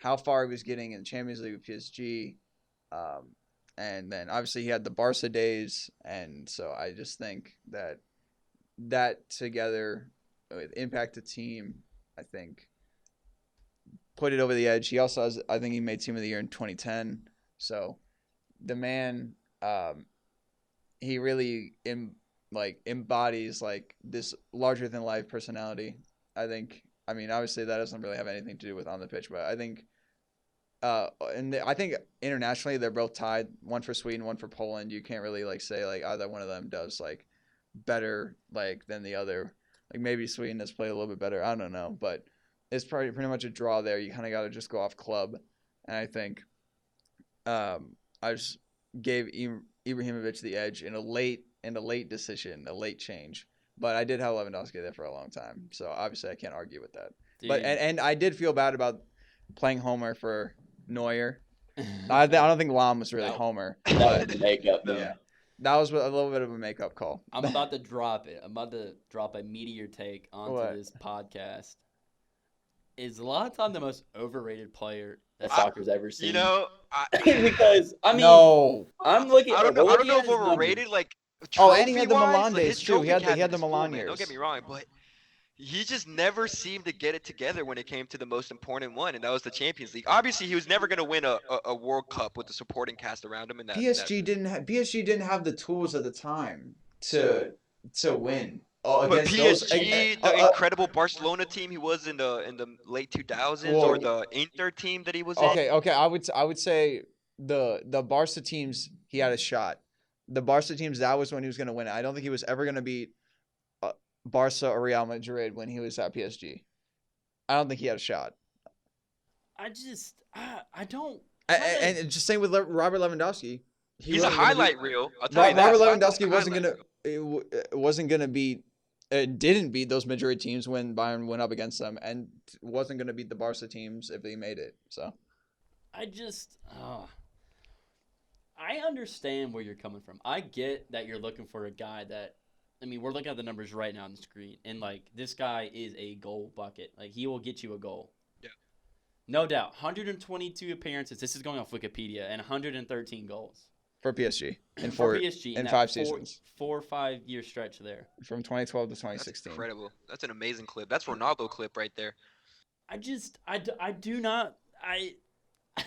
how far he was getting in the Champions League with PSG, and then obviously he had the Barca days, and so I just think that together with impacted team, I think put it over the edge. He also has, I think he made team of the year in 2010. So the man, he really embodies like this larger than life personality. I mean, obviously that doesn't really have anything to do with on the pitch, but I think, I think internationally they're both tied. One for Sweden, one for Poland. You can't really like say like either one of them does like better like than the other. Like maybe Sweden has played a little bit better. I don't know, but it's pretty much a draw there. You kind of got to just go off club, and I think, I just gave Ibrahimovic the edge in a late decision, a late change. But I did have Lewandowski there for a long time, so obviously I can't argue with that. Dude. But and I did feel bad about playing Homer for Neuer. I don't think Lahm was really No. Homer. That was makeup, man. Yeah. That was a little bit of a makeup call. I'm about to drop it. I'm about to drop a meteor take onto What? this podcast. Is Zlatan the most overrated player that that soccer's ever seen. You know, Because I mean, No. I'm looking. I don't know. we're I don't looking know at if his numbers. overrated. Like, Oh, and he had the trophy-wise, Milan like, days, his too. trophy He had the cabinet is full, Milan man. Don't get years. me wrong, but he just never seemed to get it together when it came to the most important one, and that was the Champions League. Obviously, he was never going to win a World Cup with the supporting cast around him. And PSG didn't have the tools at the time to win. But Against those, PSG, the incredible Barcelona team he was in the late 2000s, Well, or the Inter team that he was in. okay. I would say the Barca teams he had a shot. The Barca teams, that was when he was going to win it. I don't think he was ever going to beat Barca or Real Madrid when he was at PSG. I don't think he had a shot. I don't. And just same with Robert Lewandowski. He's a highlight reel. I'll tell Robert you that. Lewandowski Highlight wasn't reel. gonna beat. Didn't beat those Madrid teams when Bayern went up against them, and wasn't gonna beat the Barca teams if they made it. So I understand where you're coming from. I get that you're looking for a guy that. I mean, we're looking at the numbers right now on the screen, and like this guy is a goal bucket. Like he will get you a goal. Yeah. No doubt. 122 appearances. This is going off Wikipedia, and 113 goals. for PSG in For PSG in that 5 seasons 4 or 5 year stretch there. from 2012 to That's 2016. incredible. That's an amazing clip. That's Ronaldo clip right there. I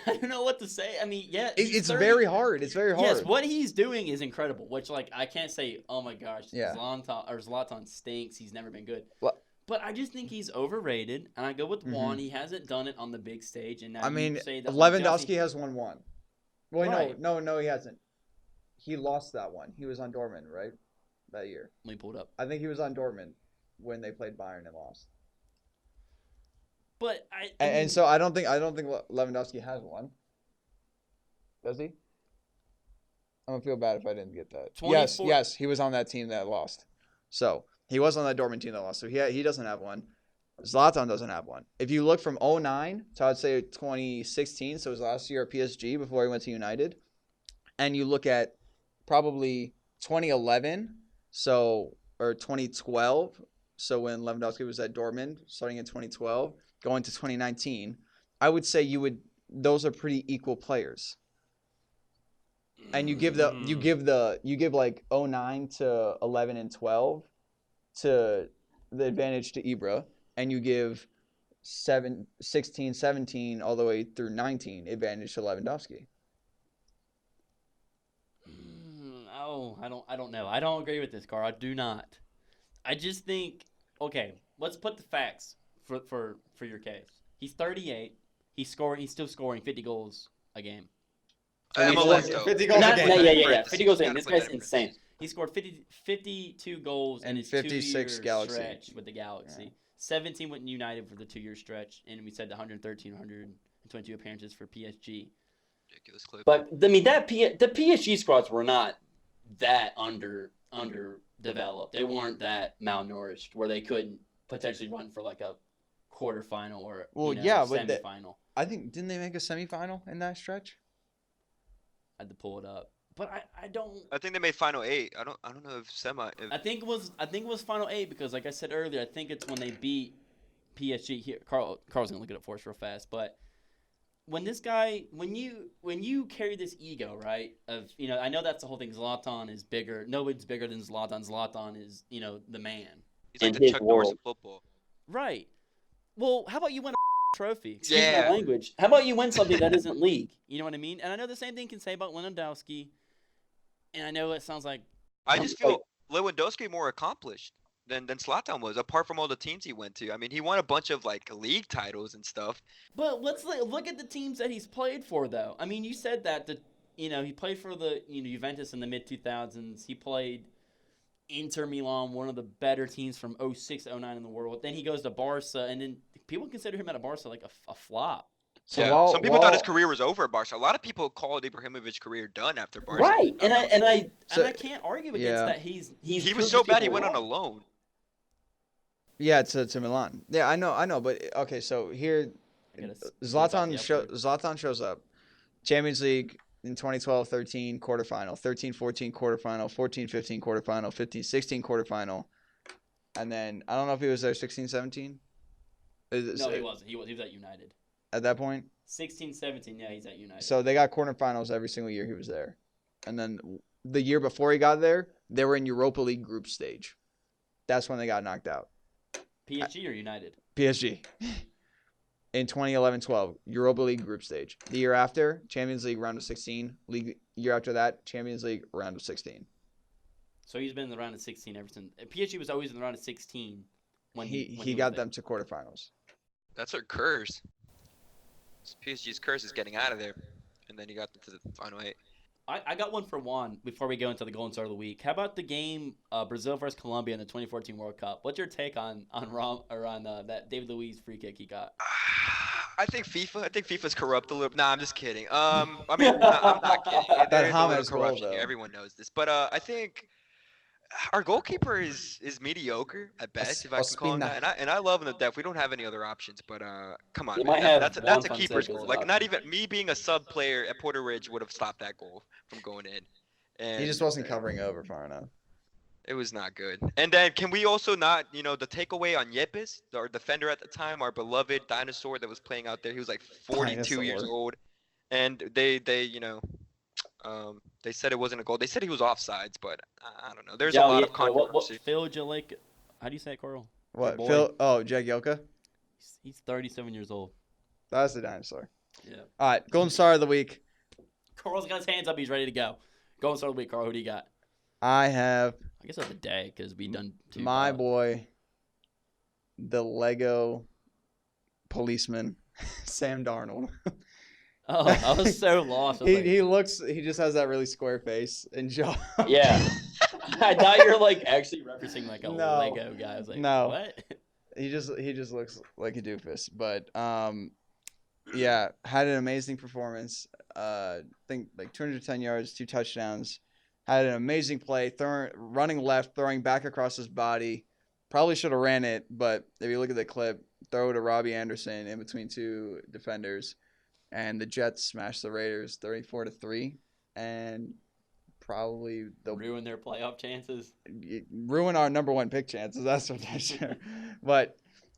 don't know what to say. I mean, yeah, It's very hard. It's very hard. Yes, what he's doing is incredible. Which, like, I can't say, oh my gosh, Yeah. Zlatan stinks. He's never been good. Well- But I just think he's overrated, and I go with Mhm. Juan. He hasn't done it on the big stage, and now I mean, you say that Lewandowski has won one. Well, Right. no, he hasn't. He lost that one. He was on Dortmund, right? That year. Let me pull it up. I think he was on Dortmund when they played Bayern and lost. But And so I don't think Lewandowski has one. Does he? I'm gonna feel bad if I didn't get that. 24 Yes, he was on that team that lost. So he was on that Dortmund team that lost. So he doesn't have one. Zlatan doesn't have one. If you look from 2009 to I'd say 2016, so it was last year at PSG before he went to United, and you look at probably 2011, or 2012, so when Lewandowski was at Dortmund, starting in 2012, going to 2019, I would say those are pretty equal players. And you give like 09 to 11 and 12 to the advantage to Ibra, and you give 16, 17 all the way through 19 advantage to Lewandowski. I don't know. I don't agree with this, Carl. I do not. I just think, okay, let's put the facts for your case. He's 38. He's still scoring 50 goals a game. MLS though. 50 goals a game. Yeah. 50 goals a game. This guy's insane. He scored 52 goals in And his 56 2-year Galaxy. stretch with the Galaxy. Yeah. 17 with United for the 2-year stretch, and we said the 113, 122 appearances for PSG. Ridiculous clip. But I mean, the PSG squads were not that underdeveloped. They weren't that malnourished where they couldn't potentially run for like a quarterfinal or But semifinal. I think didn't they make a semifinal in that stretch? I had to pull it up, but I don't. I think they made final 8. I don't know if semi. I think it was final 8 because, like I said earlier, I think it's when they beat PSG. Here, Carl's gonna look it up for us real fast. But when you carry this ego, right? Of I know that's the whole thing. Zlatan is bigger. Nobody's bigger than Zlatan. Zlatan is the man. He's like in the his Chuck Norris world. of football. Right. Well, how about you win a trophy? Excuse my Yeah. language. How about you win something that isn't league? You know what I mean? And I know the same thing can say about Lewandowski. And I know it sounds like I just feel Lewandowski more accomplished than Zlatan was, apart from all the teams he went to. I mean, he won a bunch of like league titles and stuff. But let's look at the teams that he's played for, though. I mean, you said that he played for the Juventus in the mid 2000s. He played Inter Milan, one of the better teams from 06, 09 in the world. Then he goes to Barca, and then people consider him at a Barca like a flop. So Yeah. Some people thought his career was over at Barca. A lot of people called Ibrahimovic's career done after Barca. Right, and I And I can't argue against Yeah. that. He He was so bad he went on a loan. Yeah, to Milan. Yeah, I know, but okay, so here I gotta Zlatan pull it up. shows up. Champions League, in 2012-13 quarterfinal, 13-14 quarterfinal, 14-15 quarterfinal, 15-16 quarterfinal, and then I don't know if he was there 16-17. No, he wasn't. He was at United. At that point. 16-17, yeah, he's at United. So they got quarterfinals every single year he was there, and then the year before he got there, they were in Europa League group stage. That's when they got knocked out. PSG or United? PSG. In 2011-12, Europa League group stage. The year after, Champions League round of 16. Year after that, Champions League round of 16. So he's been in the round of 16 ever since. PSG was always in the round of 16 when he got them to quarterfinals. That's her curse. PSG's curse is getting out of there, and then he got them to the final 8. I got one for Juan before we go into the Golden Star of the Week. How about the game Brazil versus Colombia in the 2014 World Cup? What's your take on that David Luiz free kick he got? I think FIFA's corrupt a little. Nah, I'm just kidding. I'm not kidding. There is a little James corruption role, here. though. Everyone knows this, but I think our goalkeeper is mediocre at best, if I can call him Ospina. that. And I love him to death. We don't have any other options, but come on, They man. might have That's Juan a keeper's Fonseca as goal. an Like, not option. even me being a sub player at Porter Ridge would have stopped that goal from going in. And He just wasn't covering over far enough. It was not good. And then can we also not, the takeaway on Yepes, our defender at the time, our beloved dinosaur that was playing out there. He was like 42 years Dinosaur. old, and they said it wasn't a goal. They said he was offsides, but I don't know. There's a lot of controversy. Phil Jalek, how do you say it, Coral? What? boy. Phil? Oh, Jagielka? He's 37 years old. That's the dinosaur. Yeah. All right, Golden Star of the Week. Coral's got his hands up. He's ready to go. Golden Star of the Week, Carl. Who do you got? I have I guess of the day because we done two. my pods. boy, the Lego policeman, Sam Darnold. Oh, I was so lost. I was like, He just has that really square face and jaw. Yeah. I thought you were like actually referencing like a No. Lego guy. I was like, No. what? He just looks like a doofus, but yeah, had an amazing performance. I think like 210 yards, 2 touchdowns. Had an amazing play, running left, throwing back across his body. Probably should have ran it, but if you look at the clip, throw to Robbie Anderson in between 2 defenders, and the Jets smashed the Raiders 34-3, and probably they'll Ruin their playoff chances. ruin our number 1 pick chances. That's what they're sure. But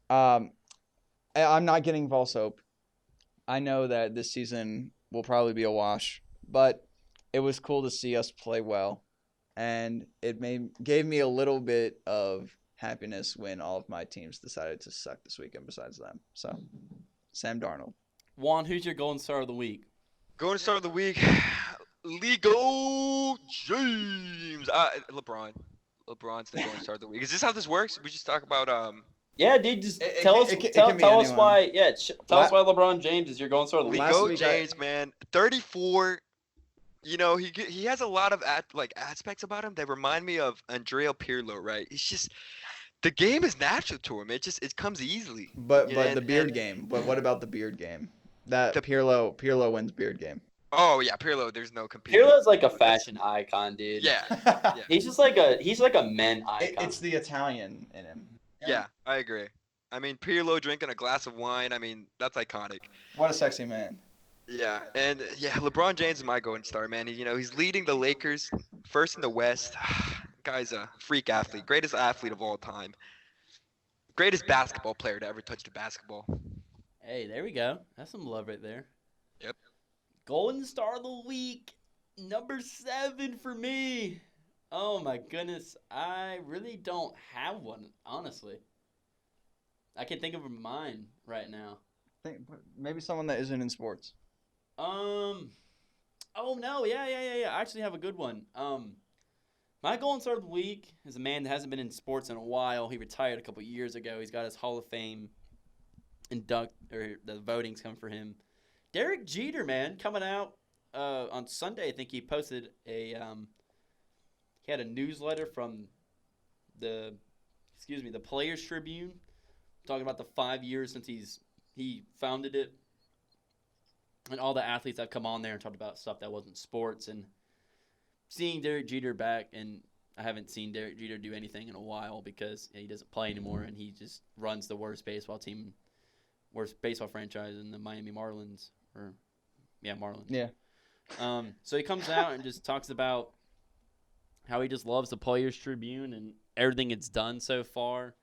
I'm not getting false hope. I know that this season will probably be a wash, but it was cool to see us play well, and it gave me a little bit of happiness when all of my teams decided to suck this weekend besides them. So, Sam Darnold. Juan, who's your Golden Star of the Week? Golden Star of the Week, Lego James. LeBron. LeBron's the Golden Star of the Week. Is this how this works? We just talk about Yeah, dude, just It tell can- us it tell can be us anyone. why. Yeah, tell us La- why LeBron James is your Golden Star of the Week. Last Lego week James, man. 34. He has a lot of aspects about him that remind me of Andrea Pirlo, right? It's just the game is natural to him. It comes easily. But Yeah, the beard and- game. But what about the beard game? That The- Pirlo wins beard game. Oh yeah, Pirlo. There's no competing. Pirlo's like a fashion icon, dude. Yeah, He's just like a men icon. It's the Italian in him. yeah, I agree. I mean, Pirlo drinking a glass of wine. I mean, that's iconic. What a sexy man. Yeah, and LeBron James is my Golden Star, man. He's leading the Lakers, first in the West. Guy's a freak athlete, greatest athlete of all time, greatest basketball player to ever touch the basketball. Hey, there we go. That's some love right there. Yep. Golden Star of the Week, number 7 for me. Oh my goodness, I really don't have one, honestly. I can think of mine right now. Maybe someone that isn't in sports. Oh no, yeah. I actually have a good one. My Golden Star of the Week is a man that hasn't been in sports in a while. He retired a couple years ago. He's got his Hall of Fame the voting's coming for him. Derek Jeter, man, coming out on Sunday. I think he posted he had a newsletter from the Players Tribune talking about the 5 years since he founded it, and all the athletes that come on there and talked about stuff that wasn't sports, and seeing Derek Jeter back. And I haven't seen Derek Jeter do anything in a while because he doesn't play anymore, and he just runs the worst baseball franchise in the Miami Marlins. Marlins. Yeah. So he comes out and just talks about how he just loves the Players Tribune and everything it's done so far.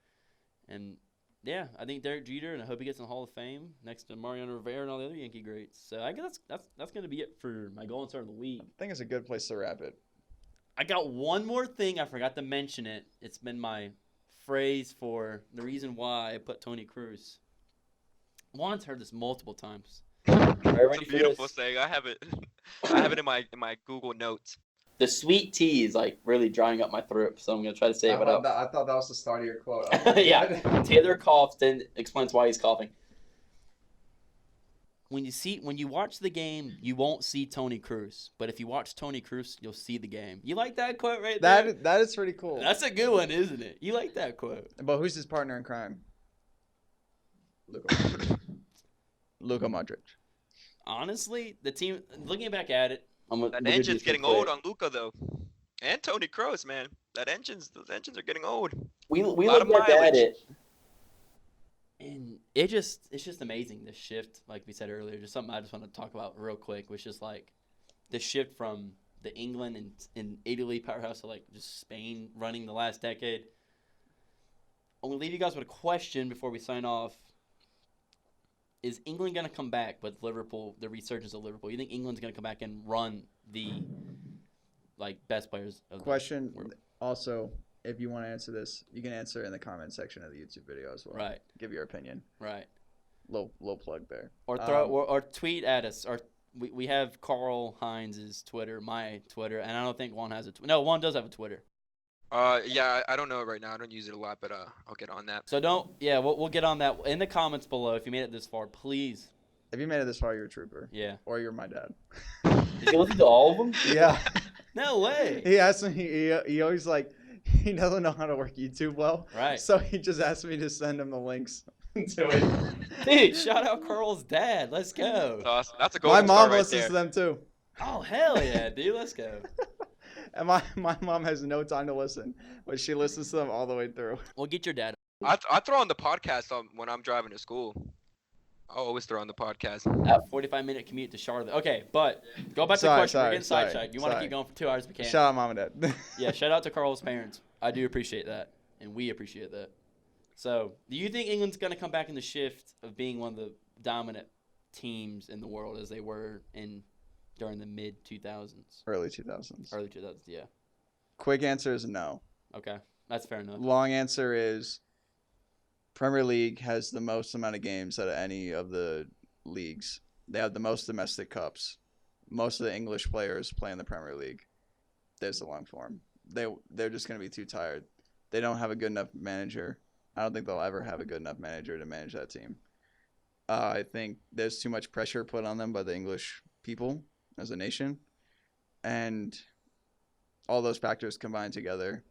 And yeah, I think Derek Jeter, and I hope he gets in the Hall of Fame next to Mariano Rivera and all the other Yankee greats. So I guess that's going to be it for my goal and start of the league. I think it's a good place to wrap it. I got one more thing. I forgot to mention it. It's been my phrase for the reason why I put Tony Cruz. Juan's heard this multiple times. Are you It's a ready for beautiful this? saying. I have it. I have it in my Google Notes. The sweet tea is like really drying up my throat, so I'm gonna try to save it up. I thought that was the start of your quote. Yeah. Taylor coughs, then explains why he's coughing. When you watch the game, you won't see Tony Cruz. But if you watch Tony Cruz, you'll see the game. You like that quote right there? That is pretty cool. That's a good one, isn't it? You like that quote? But who's his partner in crime? Luka Modric. Luka Modric. Honestly, the team, looking back at it, That engine's getting old on Luca though, and Tony Kroos, man. Those engines are getting old. We lot look of back at mileage. it. and it's just amazing, the shift, like we said earlier. Just something I just want to talk about real quick, was just like the shift from the England and Italy powerhouse to like just Spain running the last decade. I'm going to leave you guys with a question before we sign off. Is England going to come back with Liverpool, the resurgence of Liverpool? You think England's going to come back and run the best players of the Question. world? Also, if you want to answer this, you can answer it in the comment section of the YouTube video as well. Right, Give your opinion. right. Low plug there. Or or tweet at us. Or we have Karl-Heinz's Twitter, my Twitter, and I don't think Juan has a Twitter. No, Juan does have a Twitter. Yeah, I don't know it right now. I don't use it a lot, but I'll get on that. So we'll get on that in the comments below. If you made it this far, please. If you made it this far, you're a trooper. Yeah. Or you're my dad. Did you listen to all of them? Yeah. No way. He asked me. He always he doesn't know how to work YouTube well. Right. So he just asked me to send him the links to it. Dude, shout out Carl's dad. Let's go. Awesome. That's a My golden mom star right listens there. to them too. Oh, hell yeah, dude. Let's go. And my mom has no time to listen, but she listens to them all the way through. Well, get your dad. I throw on the podcast when I'm driving to school. I always throw on the podcast. That 45-minute commute to Charlotte. Okay, but go back to the Sorry, question. We're getting sorry, sidetracked. You want to sorry. keep going for 2 hours if we can. Shout out mom and dad. Yeah, shout out to Carl's parents. I do appreciate that, and we appreciate that. So, do you think England's going to come back in the shift of being one of the dominant teams in the world as they were during the mid-2000s? Early 2000s. Early 2000s, yeah. Quick answer is no. Okay, that's fair enough. Long answer is Premier League has the most amount of games out of any of the leagues. They have the most domestic cups. Most of the English players play in the Premier League. There's the long form. They're just going to be too tired. They don't have a good enough manager. I don't think they'll ever have a good enough manager to manage that team. I think there's too much pressure put on them by the English people as a nation. And all those factors combined together,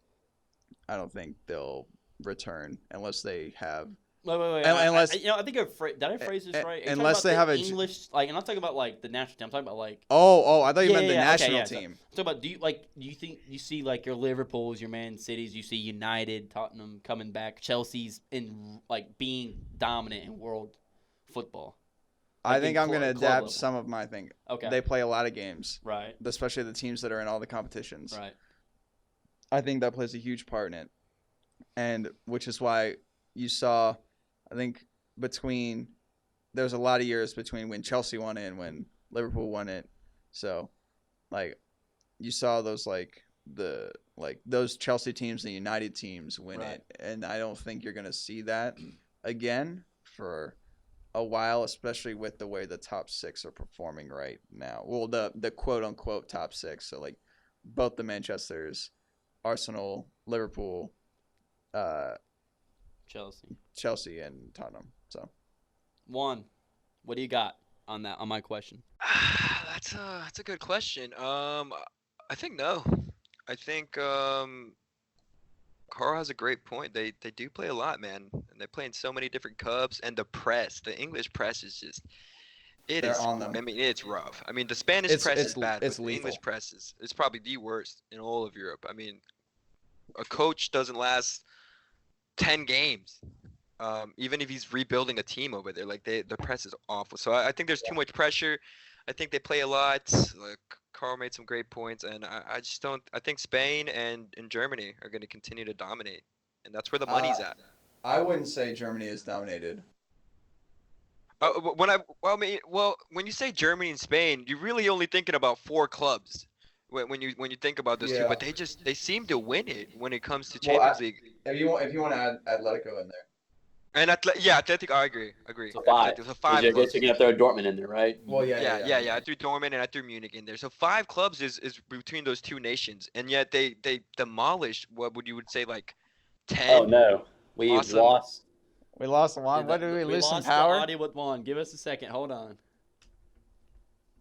I don't think they'll return unless they have. Wait. Unless- I think did I phrase this right? Are you talking unless about they the have a English, I'm not talking about the national team. I'm talking about Oh, I thought you meant the okay, national yeah, so- team. So about do you think you see your Liverpools, your Man Cities, you see United, Tottenham coming back, Chelsea's in being dominant in world football? I think I'm going to club adapt level. some of my thing. Okay. They play a lot of games, Right. especially the teams that are in all the competitions. Right. I think that plays a huge part in it. And which is why you saw, I think there's a lot of years between when Chelsea won it and when Liverpool won it. So you saw those those Chelsea teams and United teams win Right. it. And I don't think you're going to see that again for a while, especially with the way the top six are performing right now. Well, the quote unquote top six. So both the Manchesters, Arsenal, Liverpool, Chelsea, and Tottenham. So Juan, what do you got on my question? That's a good question. I think no. I think Carl has a great point. They do play a lot, man, and they play in so many different clubs. And the English press is just They're on them. I mean, it's rough. I mean, the Spanish press is bad. it's but the English lethal. press is probably the worst in all of Europe. I mean, a coach doesn't last 10 games. Even if he's rebuilding a team over there, the press is awful. So I think there's too much pressure. I think they play a lot. Like Carl made some great points, and I just don't. I think Spain and Germany are going to continue to dominate, and that's where the money's at. I wouldn't say Germany is dominated. When you say Germany and Spain, you're really only thinking about 4 clubs when you think about those two. Yeah. But they seem to win it when it comes to Well, Champions League. If you want to add Atletico in there. And Athletic, I agree. So 5. So 5 I guess clubs. you're gonna throw Dortmund in there, right? Well, Yeah. I threw Dortmund and I threw Munich in there. So 5 clubs is between those 2 nations, and yet they demolished what would you would say like 10. Oh no, we Awesome. lost. We lost Juan. What did we lose some power? The audio with Juan. Give us a second. Hold on.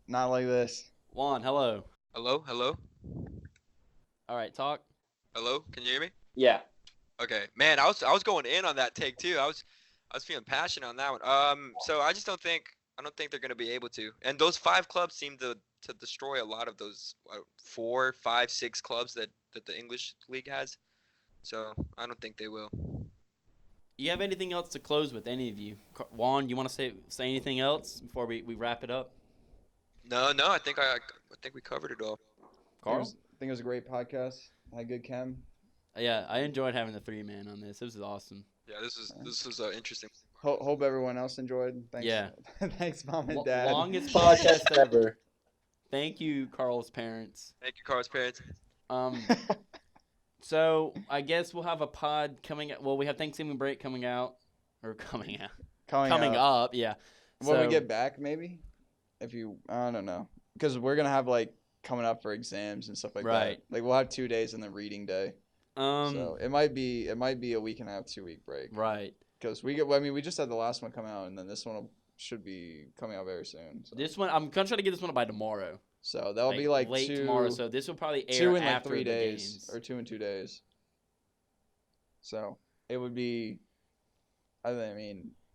Not like this. Juan, hello. Hello. All right, talk. Hello. Can you hear me? Yeah. Okay, man, I was going in on that take too. I was feeling passionate on that one. So I don't think they're gonna be able to. And those 5 clubs seem to destroy a lot of those 4, 5, 6 clubs that the English league has. So I don't think they will. You have anything else to close with, any of you? Juan, you want to say anything else before we wrap it up? No, I think we covered it all. Carl? I think it was a great podcast. Had good chem. Yeah, I enjoyed having the 3-man on this. This was awesome. Yeah, this was interesting. Hope everyone else enjoyed. Thanks. Yeah. Thanks, Mom and Dad. Longest podcast ever. Thank you, Carl's parents. Thank you, Carl's parents. So I guess we'll have a pod coming out. Well, we have Thanksgiving break coming up. Coming up, yeah. When we So- get back, maybe. I don't know, because we're gonna have like coming up for exams and stuff like Right. that. Like we'll have 2 days in the reading day, so it might be a week and a half, 2-week break. Right. Because we just had the last one come out, and then this one should be coming out very soon. So, This one, I'm gonna try to get this one by tomorrow. so that'll be like late 2 tomorrow. So this will probably air 2 in like after 3 the days, games. or 2 in 2 days. So it would be,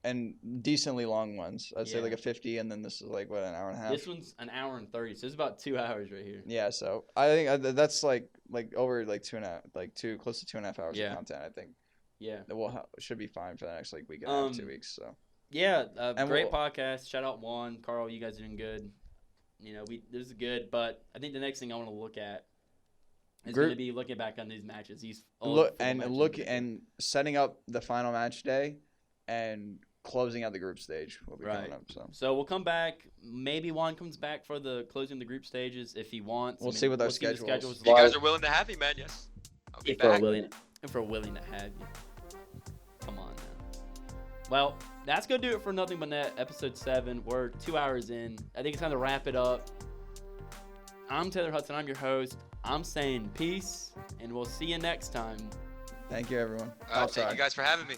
and decently long ones. I'd say Yeah. like a 50, and then this is like what, an hour and a half. This one's an hour and 30, so it's about 2 hours right here. Yeah, so I think that's like over like 2.5, close to 2.5 hours Yeah. of content. I think Yeah. that should be fine for the next like week and a half, 2 weeks. So Yeah, And great we'll- podcast. Shout out Juan, Carl. You guys are doing good. This is good, but I think the next thing I want to look at is Group- going to be looking back on these matches. look and setting up the final match day and closing out the group stage will be coming Right. up. So So we'll come back. Maybe Juan comes back for the closing the group stages if he wants. We'll see what our the schedule is. schedule's If you like. guys are willing to have me, man, yes. I'll be If we're back. willing. If we're willing to have you. Come on now. Well, that's going to do it for Nothing But Net, episode 7. We're 2 hours in. I think it's time to wrap it up. I'm Taylor Hudson. I'm your host. I'm saying peace, and we'll see you next time. thank you, everyone. Thank you guys for having me.